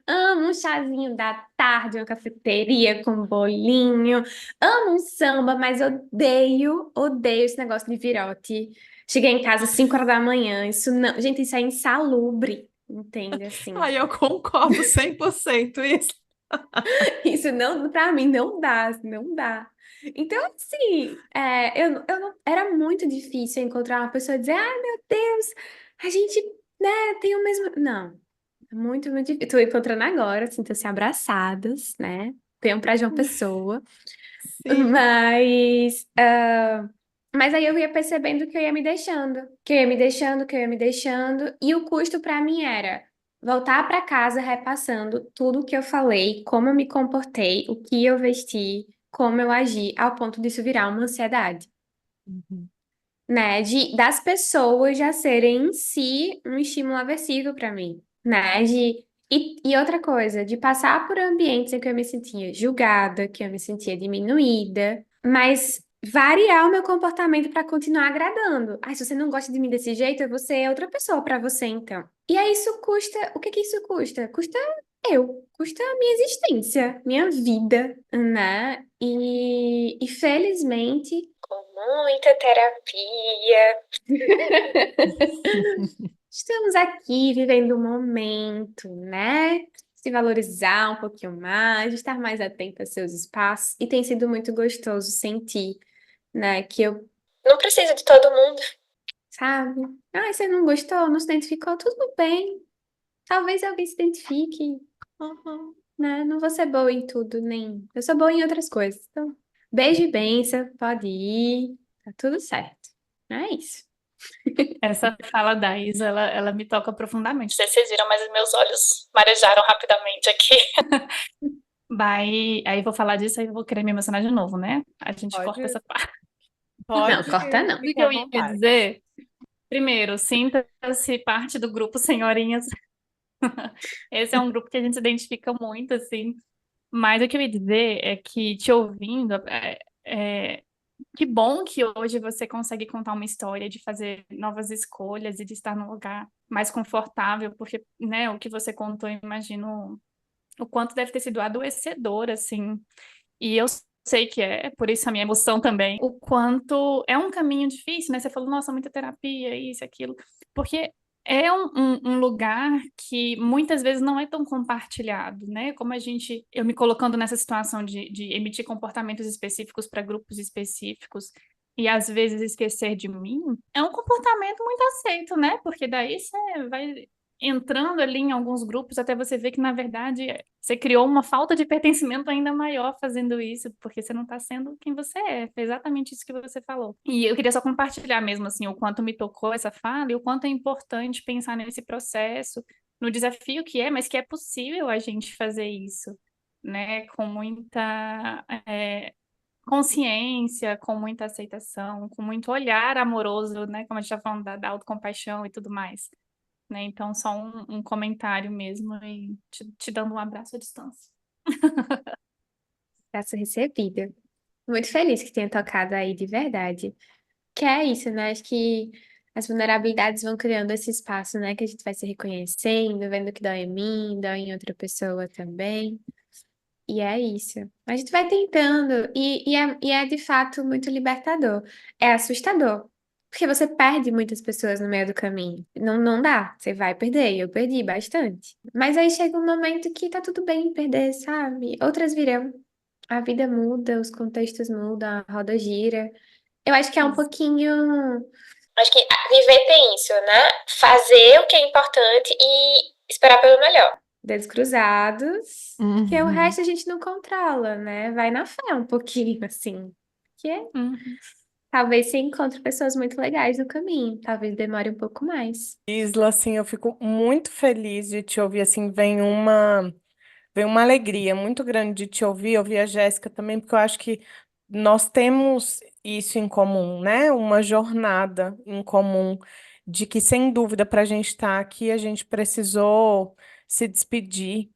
Amo um chazinho da tarde, uma cafeteria com bolinho. Amo um samba, mas odeio esse negócio de virote. Cheguei em casa às 5 horas da manhã. Isso não. Gente, isso é insalubre. Entende? Assim. Ai, eu concordo 100% isso. Isso não, pra mim, não dá, não dá. Então, assim, era muito difícil encontrar uma pessoa e dizer, ai, meu Deus, a gente, né, tem o mesmo. Não, é muito, muito difícil. Tô encontrando agora, sintam-se abraçadas, né? Venham pra João Pessoa. Sim. Mas aí eu ia percebendo que eu ia me deixando, que eu ia me deixando, que eu ia me deixando, e o custo pra mim era voltar pra casa repassando tudo o que eu falei, como eu me comportei, o que eu vesti, como eu agi, ao ponto disso virar uma ansiedade, né? Das pessoas já serem em si um estímulo aversivo pra mim, né? E outra coisa, de passar por ambientes em que eu me sentia julgada, que eu me sentia diminuída, mas variar o meu comportamento para continuar agradando. Ah, se você não gosta de mim desse jeito, você é outra pessoa para você, então. E aí isso custa. O que que isso custa? Custa a minha existência, minha vida, né? E felizmente, com muita terapia, estamos aqui vivendo um momento, né? Se valorizar um pouquinho mais, estar mais atento aos seus espaços. E tem sido muito gostoso sentir, né? Que eu não preciso de todo mundo, sabe? Ah, você não gostou, não se identificou, tudo bem. Talvez alguém se identifique, Uhum. né? Não vou ser boa em tudo, nem. Eu sou boa em outras coisas. Então, beijo e benção, pode ir, tá tudo certo. É isso. Essa fala da Isa, ela me toca profundamente. Não sei se vocês viram, mas meus olhos marejaram rapidamente aqui. Aí vou falar disso, aí eu vou querer me emocionar de novo, né? A gente corta Pode, essa parte. Não, pode, corta não. O que fique que à eu ia vontade. dizer? Primeiro, sinta-se parte do grupo Senhorinhas. Esse é um grupo que a gente se identifica muito, assim. Mas o que eu ia dizer é que, te ouvindo, que bom que hoje você consegue contar uma história de fazer novas escolhas e de estar num lugar mais confortável, porque, né, o que você contou, eu imagino o quanto deve ter sido adoecedor, assim. E eu sei que é, por isso a minha emoção também, o quanto é um caminho difícil, né? Você falou, nossa, muita terapia, isso, aquilo, porque é um lugar que muitas vezes não é tão compartilhado, né? Como eu me colocando nessa situação de emitir comportamentos específicos para grupos específicos e às vezes esquecer de mim, é um comportamento muito aceito, né? Porque daí você vai entrando ali em alguns grupos até você ver que, na verdade, você criou uma falta de pertencimento ainda maior fazendo isso, porque você não está sendo quem você é. Foi exatamente isso que você falou. E eu queria só compartilhar mesmo, assim, o quanto me tocou essa fala e o quanto é importante pensar nesse processo, no desafio que é, mas que é possível a gente fazer isso, né? Com muita consciência, com muita aceitação, com muito olhar amoroso, né? Como a gente está falando da autocompaixão e tudo mais, né? Então, só um comentário mesmo e te dando um abraço à distância. Graça recebida. Muito feliz que tenha tocado aí de verdade. Que é isso, né? Acho que as vulnerabilidades vão criando esse espaço, né? Que a gente vai se reconhecendo, vendo que dói em mim, dói em outra pessoa também. E é isso. A gente vai tentando. E é de fato muito libertador. É assustador. Porque você perde muitas pessoas no meio do caminho. Não, não dá. Você vai perder. Eu perdi bastante. Mas aí chega um momento que tá tudo bem perder, sabe? Outras virão. A vida muda, os contextos mudam, a roda gira. Eu acho que é um pouquinho. Acho que viver tem isso, né? Fazer o que é importante e esperar pelo melhor. Dedos cruzados, que o Uhum. resto a gente não controla, né? Vai na fé um pouquinho, assim. Que Uhum. talvez você encontre pessoas muito legais no caminho, talvez demore um pouco mais. Isla, assim, eu fico muito feliz de te ouvir, assim, vem uma alegria muito grande de te ouvir a Jéssica também, porque eu acho que nós temos isso em comum, né? Uma jornada em comum, de que, sem dúvida, para a gente estar aqui, a gente precisou se despedir,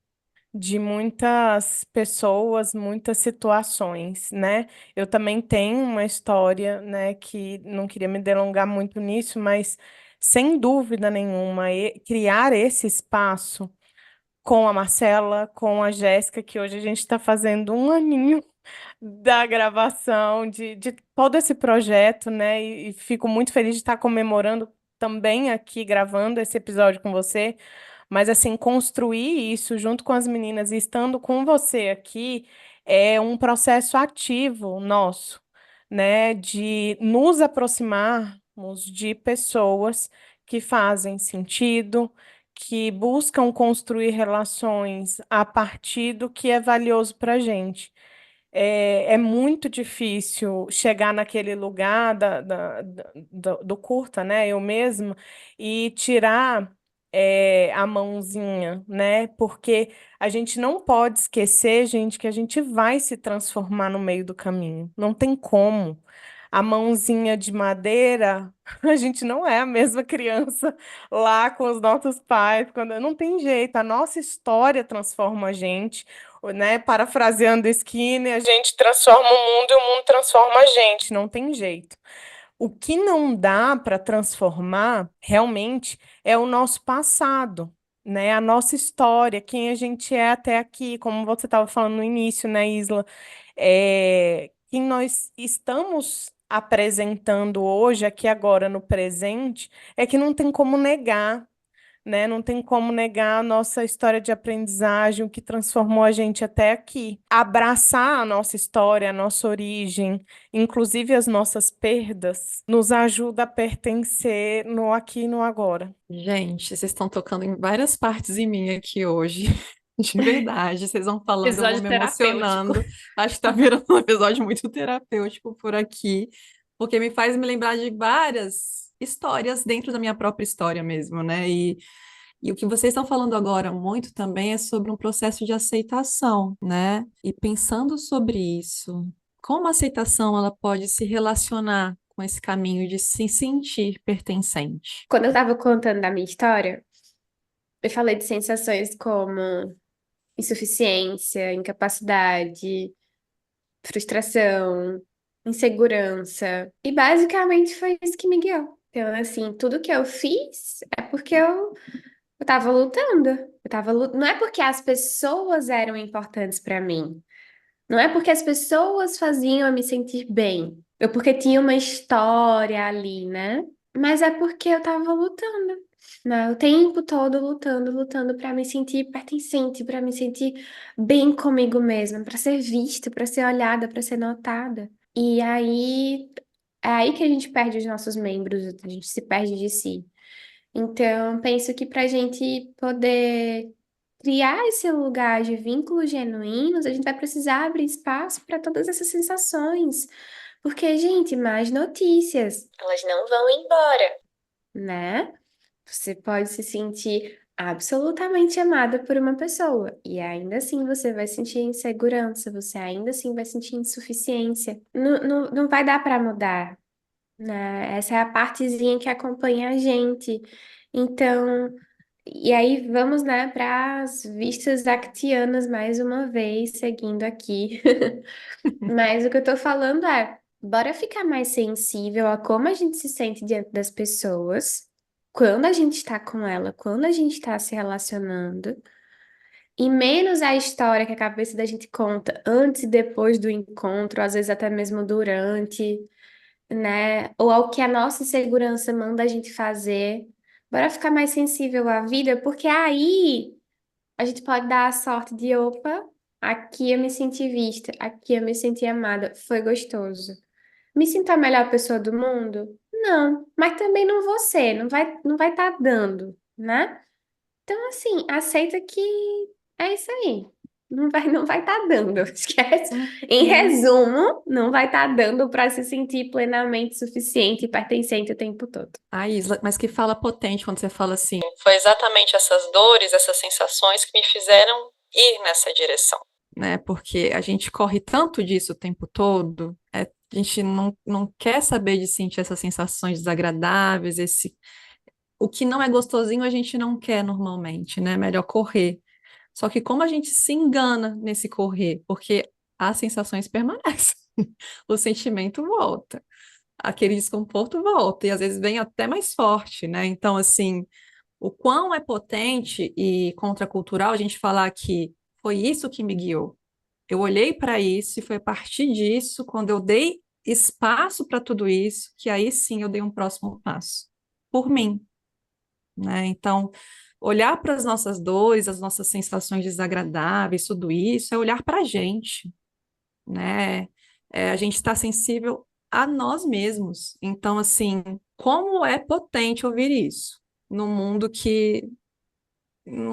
de muitas pessoas, muitas situações, né? Eu também tenho uma história, né, que não queria me delongar muito nisso, mas sem dúvida nenhuma, criar esse espaço com a Marcela, com a Jéssica, que hoje a gente está fazendo um aninho da gravação, de todo esse projeto, né? E fico muito feliz de estar comemorando também aqui, gravando esse episódio com você. Mas, assim, construir isso junto com as meninas e estando com você aqui é um processo ativo nosso, né? De nos aproximarmos de pessoas que fazem sentido, que buscam construir relações a partir do que é valioso para a gente. É muito difícil chegar naquele lugar do curta, né? Eu mesma, e tirar a mãozinha, né? Porque a gente não pode esquecer, gente, que a gente vai se transformar no meio do caminho. Não tem como. A mãozinha de madeira, a gente não é a mesma criança lá com os nossos pais, quando não tem jeito, a nossa história transforma a gente, né? Parafraseando Skinner, a gente transforma o mundo e o mundo transforma a gente, não tem jeito. O que não dá para transformar realmente é o nosso passado, né? A nossa história, quem a gente é até aqui, como você estava falando no início, né, Isla? Quem nós estamos apresentando hoje, aqui agora no presente, é que não tem como negar, né? Não tem como negar a nossa história de aprendizagem, o que transformou a gente até aqui. Abraçar a nossa história, a nossa origem, inclusive as nossas perdas, nos ajuda a pertencer no aqui e no agora. Gente, vocês estão tocando em várias partes em mim aqui hoje. De verdade, vocês vão falando, eu vou Episódio me terapêutico. emocionando. Acho que tá virando um episódio muito terapêutico por aqui, porque me faz me lembrar de várias histórias dentro da minha própria história mesmo, né? E o que vocês estão falando agora muito também é sobre um processo de aceitação, né? E pensando sobre isso, como a aceitação ela pode se relacionar com esse caminho de se sentir pertencente? Quando eu tava contando da minha história, eu falei de sensações como insuficiência, incapacidade, frustração, insegurança. E basicamente foi isso que me guiou. Então, assim, tudo que eu fiz é porque eu tava lutando. Não é porque as pessoas eram importantes pra mim. Não é porque as pessoas faziam eu me sentir bem. Ou porque tinha uma história ali, né? Mas é porque eu tava lutando, né? O tempo todo lutando, lutando pra me sentir pertencente, pra me sentir bem comigo mesma, pra ser vista, pra ser olhada, pra ser notada. E aí é aí que a gente perde os nossos membros, a gente se perde de si. Então, penso que para a gente poder criar esse lugar de vínculos genuínos, a gente vai precisar abrir espaço para todas essas sensações. Porque, gente, mais notícias, elas não vão embora, né? Você pode se sentir absolutamente amada por uma pessoa e ainda assim você vai sentir insegurança, você ainda assim vai sentir insuficiência. Não vai dar para mudar, né? Essa é a partezinha que acompanha a gente. Então, e aí vamos, né, para as vistas actianas mais uma vez, seguindo aqui. Mas o que eu tô falando é, bora ficar mais sensível a como a gente se sente diante das pessoas, quando a gente está com ela, quando a gente está se relacionando, e menos a história que a cabeça da gente conta antes e depois do encontro, às vezes até mesmo durante, né? Ou ao que a nossa insegurança manda a gente fazer. Bora ficar mais sensível à vida, porque aí a gente pode dar a sorte de, opa, aqui eu me senti vista, aqui eu me senti amada, foi gostoso. Me sinto a melhor pessoa do mundo? Não, mas também não vou ser, não vai estar dando, né? Então, assim, aceita que é isso aí. Não vai estar dando, esquece. Em Uhum. resumo, não vai estar dando para se sentir plenamente suficiente e pertencente o tempo todo. A Isla, mas que fala potente quando você fala assim. Foi exatamente essas dores, essas sensações que me fizeram ir nessa direção, né? Porque a gente corre tanto disso o tempo todo, a gente não quer saber de sentir essas sensações desagradáveis, o que não é gostosinho a gente não quer normalmente, né? Melhor correr. Só que como a gente se engana nesse correr, porque as sensações permanecem, o sentimento volta, aquele desconforto volta, e às vezes vem até mais forte, né? Então, assim, o quão é potente e contracultural a gente falar que foi isso que me guiou. Eu olhei para isso e foi a partir disso, quando eu dei espaço para tudo isso, que aí sim eu dei um próximo passo, por mim, né? Então, olhar para as nossas dores, as nossas sensações desagradáveis, tudo isso, é olhar para a gente, né? A gente está sensível a nós mesmos. Então, assim, como é potente ouvir isso num mundo que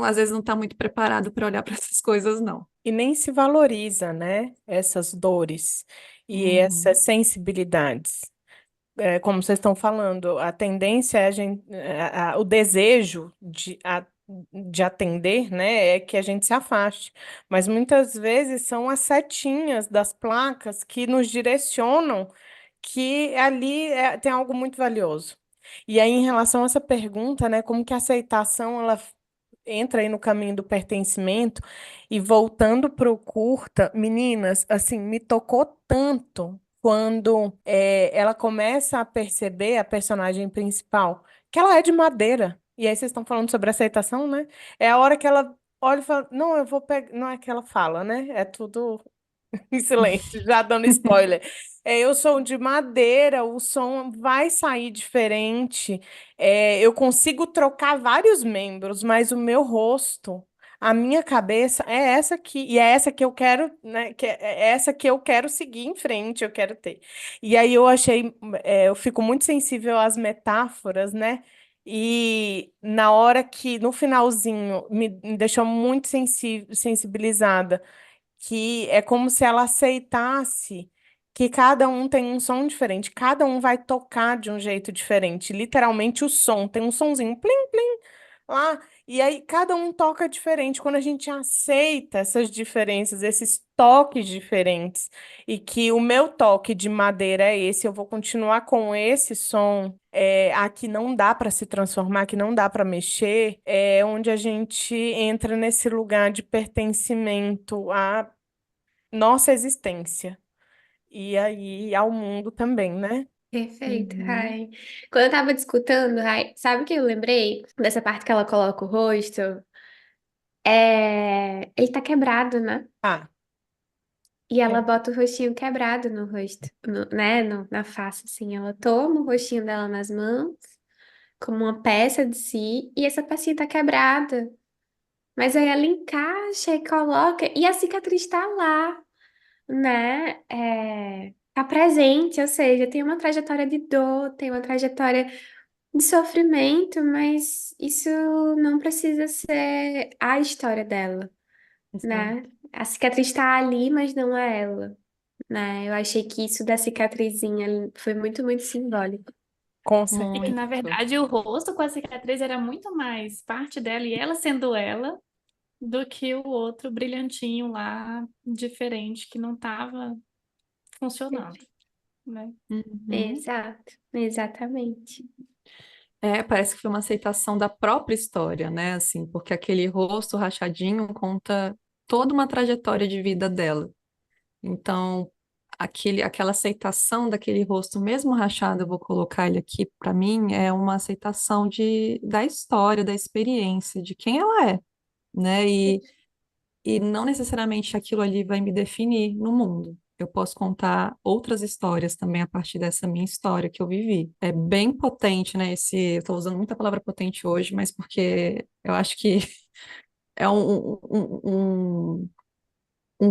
às vezes não está muito preparado para olhar para essas coisas, não. E nem se valoriza, né? Essas dores e Uhum. essas sensibilidades. Como vocês estão falando, a tendência é o desejo de atender, né, é que a gente se afaste. Mas muitas vezes são as setinhas das placas que nos direcionam que ali tem algo muito valioso. E aí, em relação a essa pergunta, né, como que a aceitação ela entra aí no caminho do pertencimento e voltando para o curta, meninas, assim, me tocou tanto quando ela começa a perceber, a personagem principal, que ela é de madeira. E aí vocês estão falando sobre aceitação, né? É a hora que ela olha e fala, não, eu vou pegar. Não é que ela fala, né? É tudo em silêncio, já dando spoiler. Eu sou de madeira, o som vai sair diferente. Eu consigo trocar vários membros, mas o meu rosto, a minha cabeça é essa aqui, e é essa que eu quero, né? É essa que eu quero seguir em frente, eu quero ter. E aí eu achei, eu fico muito sensível às metáforas, né? E na hora que, no finalzinho, me deixou muito sensibilizada que é como se ela aceitasse que cada um tem um som diferente, cada um vai tocar de um jeito diferente. Literalmente o som, tem um sonzinho plim plim lá, e aí cada um toca diferente. Quando a gente aceita essas diferenças, esses toques diferentes, e que o meu toque de madeira é esse, eu vou continuar com esse som. Aqui não dá para se transformar, que não dá para mexer, é onde a gente entra nesse lugar de pertencimento à nossa existência e aí ao mundo também, né? Perfeito. Uhum. Ai. Quando eu tava discutando, ai, sabe o que eu lembrei? Dessa parte que ela coloca o rosto. Ele tá quebrado, né? Ah, E ela é. bota o rostinho quebrado no rosto, né? Na face, assim. Ela toma o rostinho dela nas mãos, como uma peça de si, e essa pecinha tá quebrada. Mas aí ela encaixa e coloca, e a cicatriz tá lá, né? Tá presente, ou seja, tem uma trajetória de dor, tem uma trajetória de sofrimento, mas isso não precisa ser a história dela, né? Exato. A cicatriz tá ali, mas não é ela, né? Eu achei que isso da cicatrizinha foi muito, muito simbólico. Com E que, certeza. na Muito. verdade, o rosto com a cicatriz era muito mais parte dela e ela sendo ela do que o outro brilhantinho lá, diferente, que não estava funcionando, né? Uhum. Exato, exatamente. Parece que foi uma aceitação da própria história, né? Assim, porque aquele rosto rachadinho conta toda uma trajetória de vida dela. Então, aquela aceitação daquele rosto, mesmo rachado, eu vou colocar ele aqui, para mim, é uma aceitação da história, da experiência, de quem ela é, né? E não necessariamente aquilo ali vai me definir no mundo. Eu posso contar outras histórias também a partir dessa minha história que eu vivi. É bem potente, né? Eu estou usando muita palavra potente hoje, mas porque eu acho que é um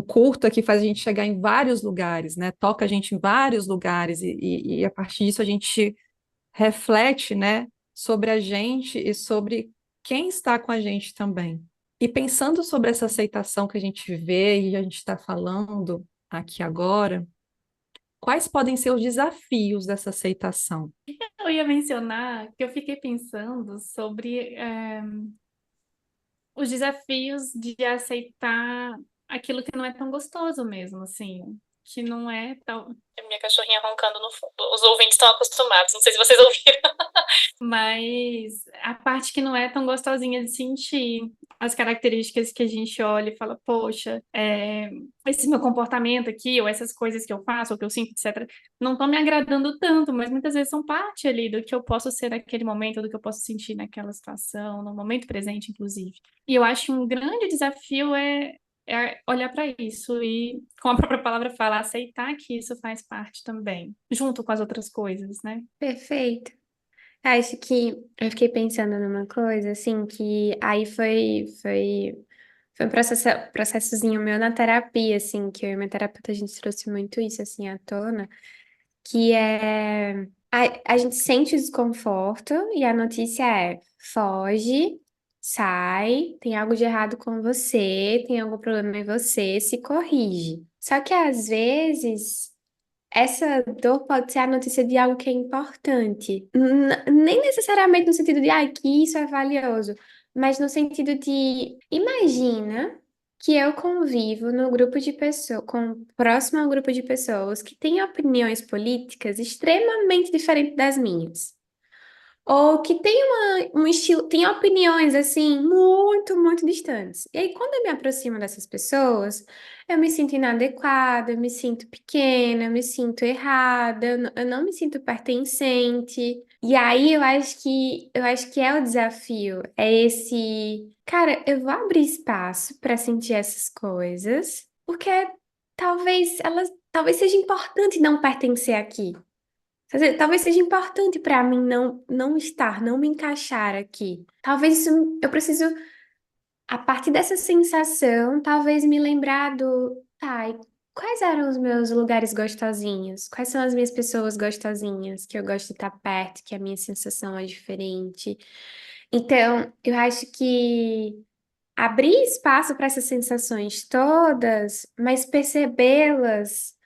curta que faz a gente chegar em vários lugares, né? Toca a gente em vários lugares e a partir disso a gente reflete, né? Sobre a gente e sobre quem está com a gente também. E pensando sobre essa aceitação que a gente vê e a gente está falando aqui agora, quais podem ser os desafios dessa aceitação? Eu ia mencionar que eu fiquei pensando sobre os desafios de aceitar aquilo que não é tão gostoso mesmo, assim, que não é tão. É minha cachorrinha roncando no fundo. Os ouvintes estão acostumados, não sei se vocês ouviram. Mas a parte que não é tão gostosinha de sentir. as características que a gente olha e fala, poxa, esse meu comportamento aqui, ou essas coisas que eu faço, ou que eu sinto, etc., não estão me agradando tanto, mas muitas vezes são parte ali do que eu posso ser naquele momento, do que eu posso sentir naquela situação, no momento presente, inclusive. E eu acho um grande desafio é olhar para isso e, como a própria palavra fala, aceitar que isso faz parte também, junto com as outras coisas, né? Perfeito. Acho que eu fiquei pensando numa coisa, assim, que aí foi um processozinho meu na terapia, assim, que eu e minha terapeuta, a gente trouxe muito isso, assim, à tona, que é... A gente sente o desconforto e a notícia é: foge, sai, tem algo de errado com você, tem algum problema em você, se corrige. Só que às vezes essa dor pode ser a notícia de algo que é importante. Nem necessariamente no sentido de, que isso é valioso, mas no sentido de, imagina que eu convivo no grupo de pessoas, próximo ao grupo de pessoas que têm opiniões políticas extremamente diferentes das minhas. Ou que tem um estilo, tem opiniões assim, muito, muito distantes. E aí, quando eu me aproximo dessas pessoas, eu me sinto inadequada, eu me sinto pequena, eu me sinto errada, eu não me sinto pertencente. E aí eu acho que é o desafio, é esse, cara, eu vou abrir espaço para sentir essas coisas, porque talvez seja importante não pertencer aqui. Quer dizer, talvez seja importante para mim não estar, não me encaixar aqui. Talvez eu preciso, a partir dessa sensação, talvez me lembrar e quais eram os meus lugares gostosinhos? Quais são as minhas pessoas gostosinhas que eu gosto de estar perto, que a minha sensação é diferente? Então, eu acho que abrir espaço para essas sensações todas, mas percebê-las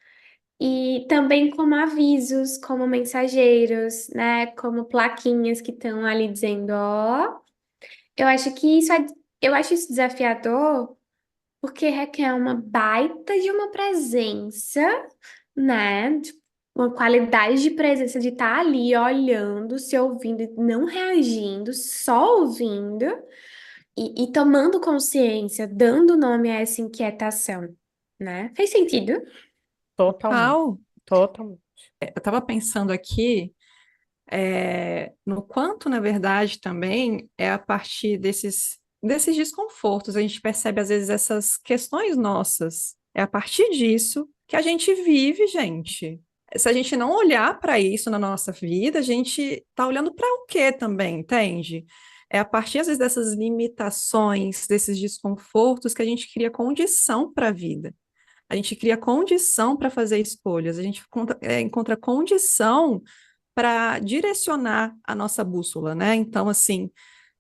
e também como avisos, como mensageiros, né? Como plaquinhas que estão ali dizendo, ó, eu acho que eu acho isso desafiador, porque requer uma baita de uma presença, né? Uma qualidade de presença de estar ali olhando, se ouvindo, e não reagindo, só ouvindo e tomando consciência, dando nome a essa inquietação, né? Fez sentido? Totalmente, Total. totalmente. Eu estava pensando aqui no quanto, na verdade, também é a partir desses desconfortos, a gente percebe, às vezes, essas questões nossas. É a partir disso que a gente vive, gente. Se a gente não olhar para isso na nossa vida, a gente está olhando para o quê também, entende? É a partir, às vezes, dessas limitações, desses desconfortos, que a gente cria condição para a vida. A gente cria condição para fazer escolhas, a gente encontra condição para direcionar a nossa bússola, né? Então, assim,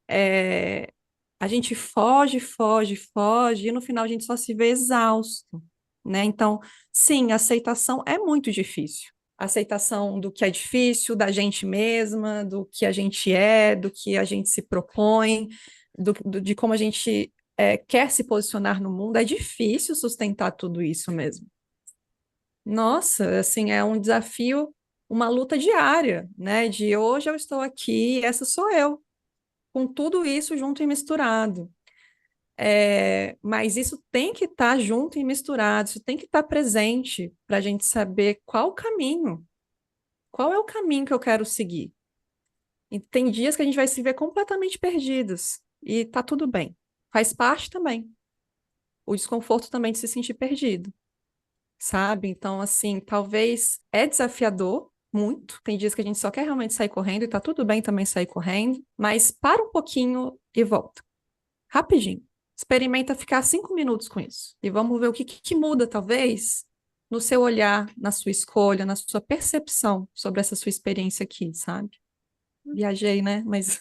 é, a gente foge, foge, foge, e no final a gente só se vê exausto, né? Então, sim, a aceitação é muito difícil. A aceitação do que é difícil, da gente mesma, do que a gente é, do que a gente se propõe, de como a gente quer se posicionar no mundo, é difícil sustentar tudo isso mesmo. Nossa, assim, é um desafio, uma luta diária, né? De hoje eu estou aqui, essa sou eu, com tudo isso junto e misturado. Mas isso tem que estar junto e misturado, isso tem que estar presente para a gente saber qual é o caminho que eu quero seguir. E tem dias que a gente vai se ver completamente perdidos, e tá tudo bem. Faz parte também. O desconforto também de se sentir perdido, sabe? Então, assim, talvez é desafiador, muito. Tem dias que a gente só quer realmente sair correndo, e tá tudo bem também sair correndo, mas para um pouquinho e volta. Rapidinho. Experimenta ficar 5 minutos com isso. E vamos ver o que muda, talvez, no seu olhar, na sua escolha, na sua percepção sobre essa sua experiência aqui, sabe? Viajei, né? Mas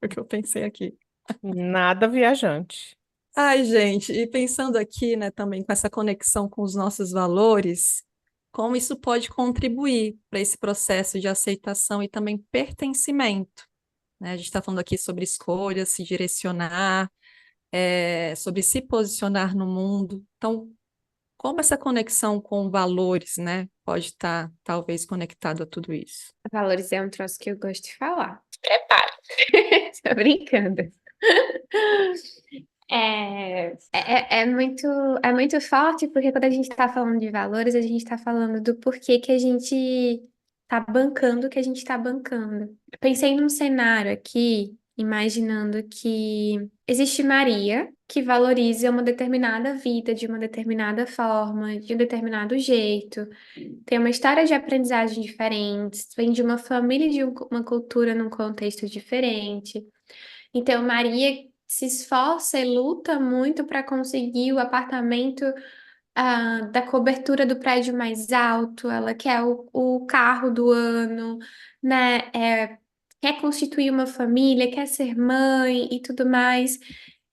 foi o que eu pensei aqui. Nada viajante. Ai, gente, e pensando aqui, né, também com essa conexão com os nossos valores, como isso pode contribuir para esse processo de aceitação e também pertencimento, né? A gente está falando aqui sobre escolhas, se direcionar, sobre se posicionar no mundo. Então, como essa conexão com valores, né, pode estar talvez conectado a tudo isso? Valores é um troço que eu gosto de falar. Prepara. Tô brincando. É muito forte, porque quando a gente está falando de valores, a gente está falando do porquê que a gente está bancando o que a gente está bancando. Pensei num cenário aqui, imaginando que existe Maria, que valoriza uma determinada vida de uma determinada forma, de um determinado jeito, tem uma história de aprendizagem diferente, vem de uma família e de uma cultura num contexto diferente. Então, Maria se esforça e luta muito para conseguir o apartamento, da cobertura do prédio mais alto, ela quer o carro do ano, né? Quer constituir uma família, quer ser mãe e tudo mais,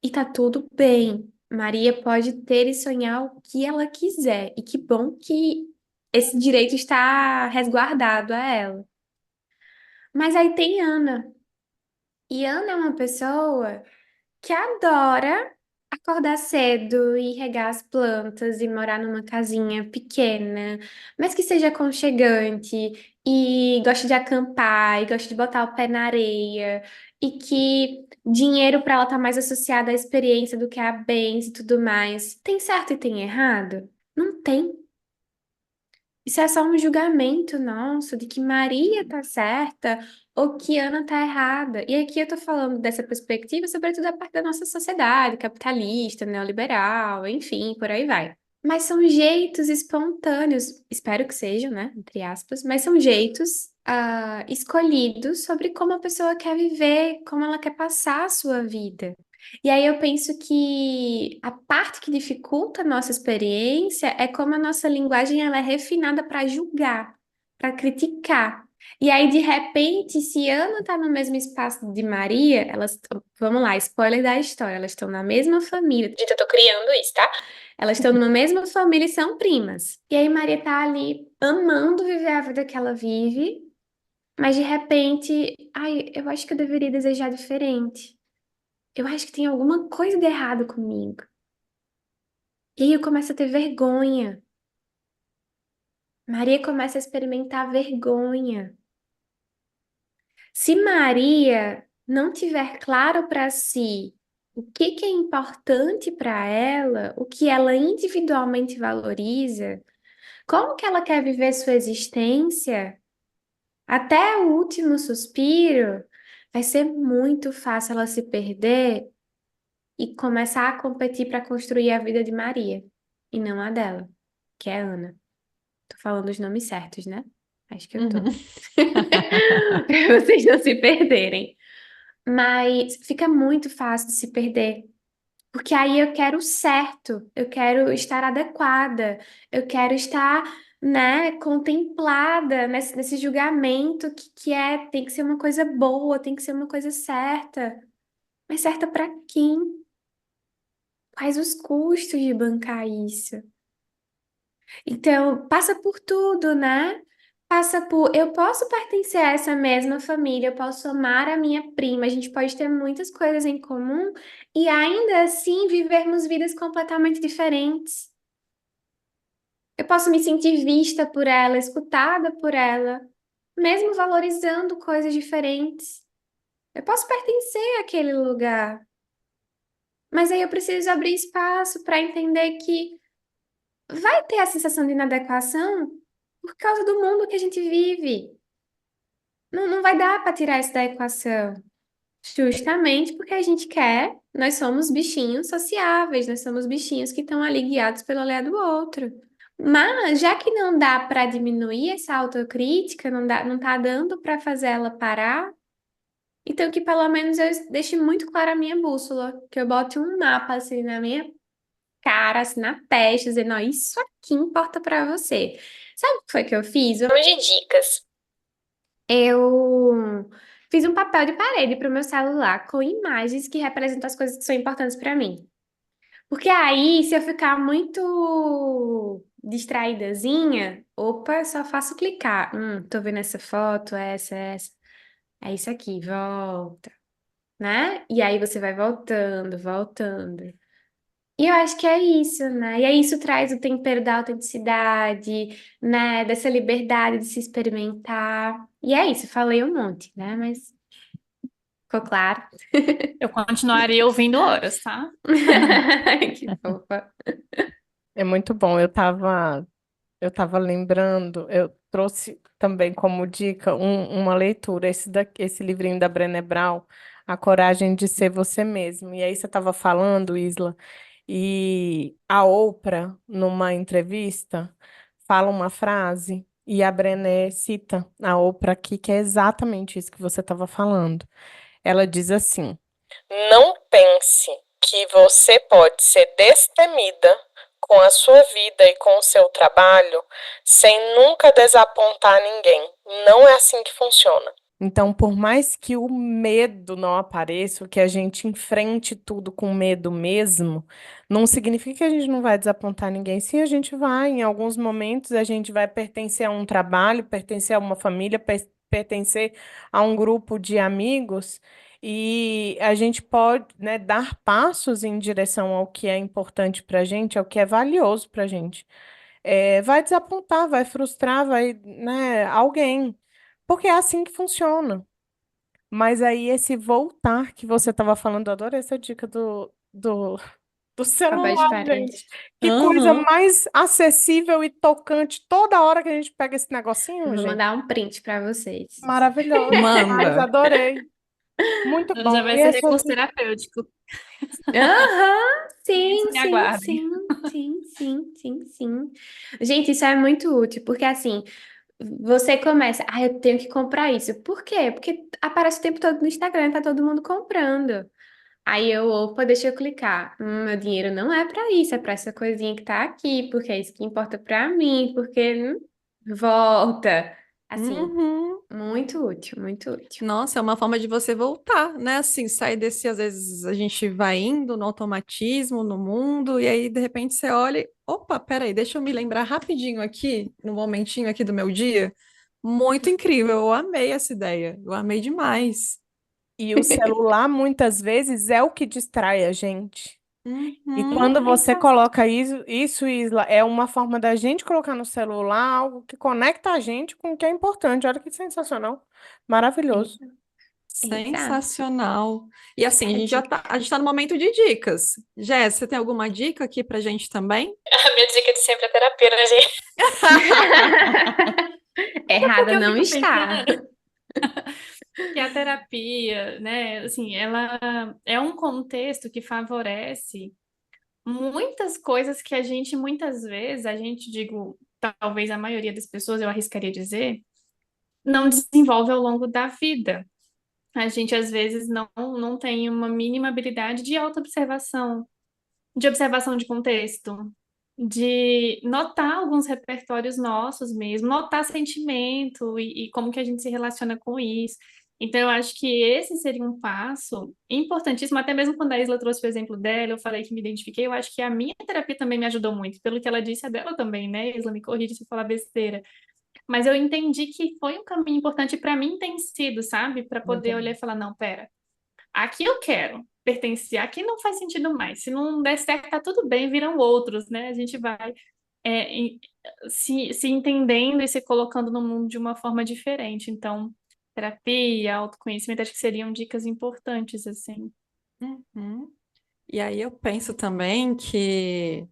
e tá tudo bem. Maria pode ter e sonhar o que ela quiser, e que bom que esse direito está resguardado a ela. Mas aí tem Ana, e Ana é uma pessoa que adora acordar cedo e regar as plantas e morar numa casinha pequena, mas que seja aconchegante e gosta de acampar e gosta de botar o pé na areia e que dinheiro para ela tá mais associado à experiência do que a bens e tudo mais. Tem certo e tem errado? Não tem. Isso é só um julgamento nosso de que Maria tá certa ou que Ana tá errada. E aqui eu tô falando dessa perspectiva, sobretudo a parte da nossa sociedade, capitalista, neoliberal, enfim, por aí vai. Mas são jeitos espontâneos, espero que sejam, né? Entre aspas, mas são jeitos escolhidos sobre como a pessoa quer viver, como ela quer passar a sua vida. E aí eu penso que a parte que dificulta a nossa experiência é como a nossa linguagem ela é refinada para julgar, para criticar. E aí, de repente, se Ana está no mesmo espaço de Maria, vamos lá, spoiler da história, elas estão na mesma família. Gente, eu tô criando isso, tá? Elas estão numa mesma família e são primas. E aí, Maria tá ali amando viver a vida que ela vive, mas de repente, ai, eu acho que eu deveria desejar diferente. Eu acho que tem alguma coisa de errado comigo. E aí eu começo a ter vergonha. Maria começa a experimentar vergonha. Se Maria não tiver claro para si o que é importante para ela, o que ela individualmente valoriza, como que ela quer viver sua existência, até o último suspiro, vai ser muito fácil ela se perder e começar a competir para construir a vida de Maria e não a dela, que é Ana. Tô falando os nomes certos, né? Acho que eu tô. Uhum. Para vocês não se perderem. Mas fica muito fácil de se perder. Porque aí eu quero o certo, eu quero estar adequada, eu quero estar, né, contemplada nesse julgamento tem que ser uma coisa boa, tem que ser uma coisa certa. Mas certa para quem? Quais os custos de bancar isso? Então, passa por tudo, né? Passa por. Eu posso pertencer a essa mesma família, eu posso amar a minha prima, a gente pode ter muitas coisas em comum e ainda assim vivermos vidas completamente diferentes. Eu posso me sentir vista por ela, escutada por ela, mesmo valorizando coisas diferentes. Eu posso pertencer àquele lugar, mas aí eu preciso abrir espaço para entender que vai ter a sensação de inadequação por causa do mundo que a gente vive. Não vai dar para tirar isso da equação. Justamente porque a gente quer, nós somos bichinhos sociáveis, nós somos bichinhos que estão ali guiados pelo olhar do outro. Mas, já que não dá para diminuir essa autocrítica, não tá dando para fazer ela parar, então que pelo menos eu deixe muito clara a minha bússola, que eu bote um mapa assim na minha cara, assim, na testa, dizendo, ó, isso aqui importa pra você. Sabe o que foi que eu fiz? Vamos de dicas. Eu fiz um papel de parede pro meu celular com imagens que representam as coisas que são importantes pra mim. Porque aí, se eu ficar muito distraídazinha, opa, eu só faço clicar. Tô vendo essa foto, essa. É isso aqui, volta, né? E aí você vai voltando, voltando. E eu acho que é isso, né? E aí isso traz o tempero da autenticidade, né? Dessa liberdade de se experimentar. E é isso, falei um monte, né? Mas Ficou claro? Eu continuaria ouvindo horas, tá? Que fofa. É muito bom. Eu tava lembrando, eu trouxe também como dica uma leitura, esse livrinho da Brené Brown, A Coragem de Ser Você Mesmo. E aí você estava falando, Isla, e a Oprah, numa entrevista, fala uma frase, e a Brené cita a Oprah aqui, que é exatamente isso que você estava falando. Ela diz assim: Não pense que você pode ser destemida com a sua vida e com o seu trabalho sem nunca desapontar ninguém. Não é assim que funciona. Então, por mais que o medo não apareça, que a gente enfrente tudo com medo mesmo, não significa que a gente não vai desapontar ninguém. Sim, a gente vai. Em alguns momentos, a gente vai pertencer a um trabalho, pertencer a uma família, pertencer a um grupo de amigos. E a gente pode, né, dar passos em direção ao que é importante para a gente, ao que é valioso para a gente. Vai desapontar, vai frustrar, vai, né, alguém. Porque é assim que funciona. Mas aí esse voltar que você estava falando, eu adorei essa dica do Papel de celular, gente. parede. Que coisa Aham. mais acessível e tocante toda hora que a gente pega esse Eu negocinho, vou gente. mandar um print para vocês. Maravilhoso demais, Manda. adorei. Muito Já bom. vai E ser é recurso sobre terapêutico. Aham, Isso sim, me sim, aguardem. sim, sim, sim, sim, sim. Gente, isso é muito útil, porque assim, você começa, eu tenho que comprar isso. Por quê? Porque aparece o tempo todo no Instagram, tá todo mundo comprando. Aí opa, deixa eu clicar. Meu dinheiro não é pra isso, é pra essa coisinha que tá aqui, porque é isso que importa pra mim, porque volta. Assim, Uhum. muito útil, muito útil. Nossa, é uma forma de você voltar, né? Assim, sair desse, às vezes a gente vai indo no automatismo, no mundo, e aí de repente você olha e, opa, peraí, deixa eu me lembrar rapidinho aqui, no momentinho aqui do meu dia. Muito incrível, eu amei essa ideia, eu amei demais. E o celular, muitas vezes, é o que distrai a gente. E Uhum. quando você coloca isso, Isla, é uma forma da gente colocar no celular algo que conecta a gente com o que é importante. Olha que sensacional. Maravilhoso. Exato. Sensacional. E assim, a A gente já dica. tá, a gente tá no momento de dicas. Jéssica, você tem alguma dica aqui pra gente também? A minha dica de sempre é terapia, né, gente? É porque Errada eu não fico está. pensando que a terapia, né, assim, ela é um contexto que favorece muitas coisas que a gente, muitas vezes, a gente, digo, talvez a maioria das pessoas, eu arriscaria dizer, não desenvolve ao longo da vida. A gente, às vezes, não tem uma mínima habilidade de autoobservação, de observação de contexto, de notar alguns repertórios nossos mesmo, notar sentimento e como que a gente se relaciona com isso. Então, eu acho que esse seria um passo importantíssimo, até mesmo quando a Isla trouxe o exemplo dela, eu falei que me identifiquei, eu acho que a minha terapia também me ajudou muito, pelo que ela disse, a dela também, né? Isla, me corrija se eu falar besteira. Mas eu entendi que foi um caminho importante para mim tem sido, sabe? Para Eu poder olhar também. e falar, não, pera, aqui eu quero pertencer, aqui não faz sentido mais. Se não der certo, tá tudo bem, viram outros, né? A gente vai é, em- se entendendo e se colocando no mundo de uma forma diferente. Então, terapia, autoconhecimento, acho que seriam dicas importantes, assim. Uhum. E aí eu penso também que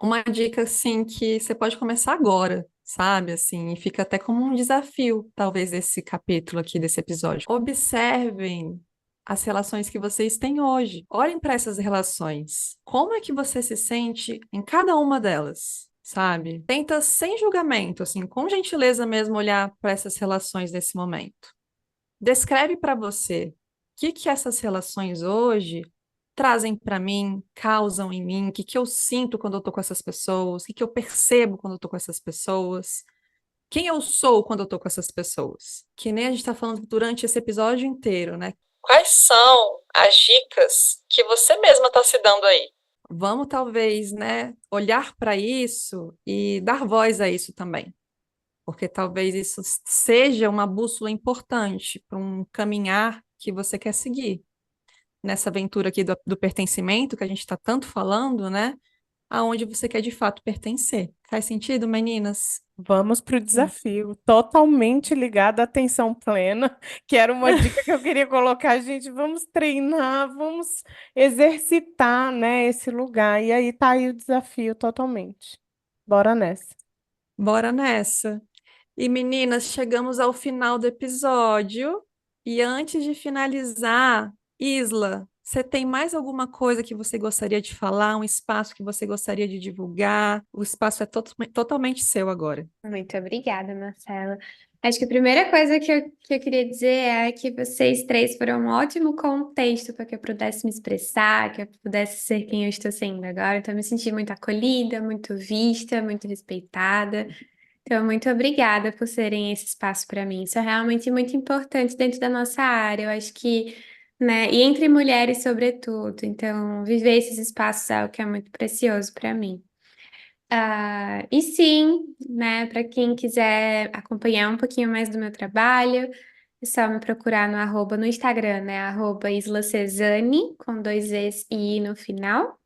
uma dica assim que você pode começar agora, sabe? Assim, e fica até como um desafio, talvez, esse capítulo aqui desse episódio. Observem as relações que vocês têm hoje. Olhem para essas relações. Como é que você se sente em cada uma delas? Sabe? Tenta sem julgamento, assim, com gentileza mesmo olhar para essas relações nesse momento. Descreve para você o que essas relações hoje trazem para mim, causam em mim, o que eu sinto quando eu tô com essas pessoas, o que eu percebo quando eu tô com essas pessoas, quem eu sou quando eu tô com essas pessoas. Que nem a gente está falando durante esse episódio inteiro, né? Quais são as dicas que você mesma está se dando aí? Vamos talvez, né, olhar para isso e dar voz a isso também, porque talvez isso seja uma bússola importante para um caminhar que você quer seguir nessa aventura aqui do pertencimento que a gente está tanto falando, né? Aonde você quer de fato pertencer. Faz sentido, meninas? Vamos para o desafio, totalmente ligado à atenção plena, que era uma dica que eu queria colocar, gente, vamos treinar, vamos exercitar, né, esse lugar. E aí tá aí o desafio totalmente. Bora nessa. Bora nessa. E meninas, chegamos ao final do episódio. E antes de finalizar, Isla, você tem mais alguma coisa que você gostaria de falar? Um espaço que você gostaria de divulgar? O espaço é totalmente seu agora. Muito obrigada, Marcela. Acho que a primeira coisa que eu queria dizer é que vocês três foram um ótimo contexto para que eu pudesse me expressar, que eu pudesse ser quem eu estou sendo agora. Então, eu me senti muito acolhida, muito vista, muito respeitada. Então, muito obrigada por serem esse espaço para mim. Isso é realmente muito importante dentro da nossa área. Eu acho que, né, e entre mulheres, sobretudo. Então, viver esses espaços é algo que é muito precioso para mim. E sim, né, para quem quiser acompanhar um pouquinho mais do meu trabalho, é só me procurar no arroba no Instagram, né, arroba Isla Cesani, com 2 Es e I no final.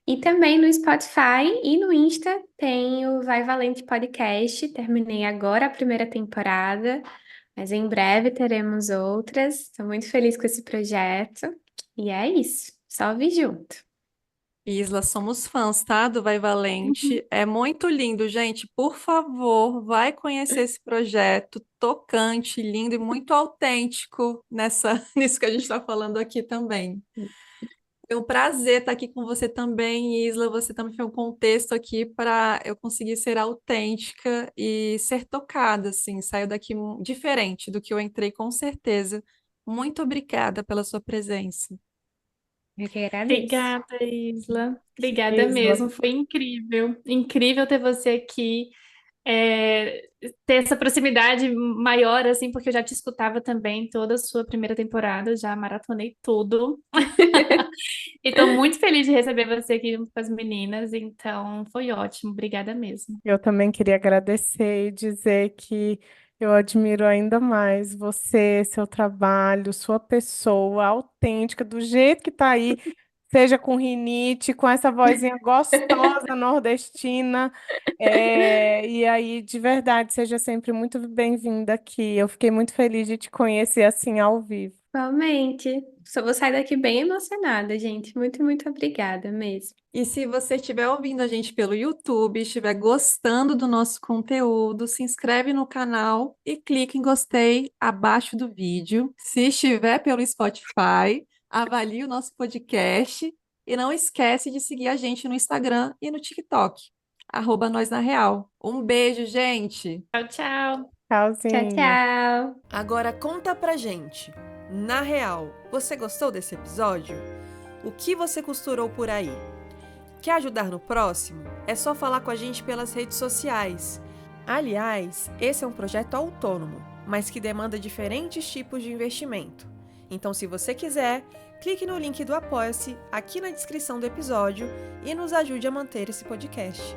E também no Spotify e no Insta tem o Vai Valente Podcast. Terminei agora a primeira temporada, mas em breve teremos outras. Estou muito feliz com esse projeto. E é isso, só vir junto. Isla, somos fãs, tá? Do Vai Valente. É muito lindo, gente. Por favor, vai conhecer esse projeto tocante, lindo e muito autêntico nisso que a gente está falando aqui também. Foi um prazer estar aqui com você também, Isla. Você também foi um contexto aqui para eu conseguir ser autêntica e ser tocada, assim. Saiu daqui diferente do que eu entrei, com certeza. Muito obrigada pela sua presença. Eu que agradeço. Obrigada, Isla. Obrigada Isla, mesmo. Foi incrível. Incrível ter você aqui. é, Ter essa proximidade maior, assim, porque eu já te escutava também toda a sua primeira temporada, já maratonei tudo. E estou muito feliz de receber você aqui junto com as meninas, então foi ótimo. Obrigada mesmo. eu também queria agradecer e dizer que eu admiro ainda mais você, seu trabalho, sua pessoa autêntica, do jeito que tá aí, seja com rinite, com essa vozinha gostosa nordestina. E aí, de verdade, seja sempre muito bem-vinda aqui. Eu fiquei muito feliz de te conhecer assim ao vivo. Realmente. Só vou sair daqui bem emocionada, gente. Muito, muito obrigada mesmo. E se você estiver ouvindo a gente pelo YouTube, estiver gostando do nosso conteúdo, se inscreve no canal e clique em gostei abaixo do vídeo. Se estiver pelo Spotify, avalie o nosso podcast e não esquece de seguir a gente no Instagram e no TikTok, @nós na real. Um beijo, gente! Tchau, tchau. Tchau, Tchauzinho. tchau. Agora conta pra gente, na real, você gostou desse episódio? O que você costurou por aí? Quer ajudar no próximo? É só falar com a gente pelas redes sociais. Aliás, esse é um projeto autônomo, mas que demanda diferentes tipos de investimento. Então, se você quiser, clique no link do Apoia-se aqui na descrição do episódio e nos ajude a manter esse podcast.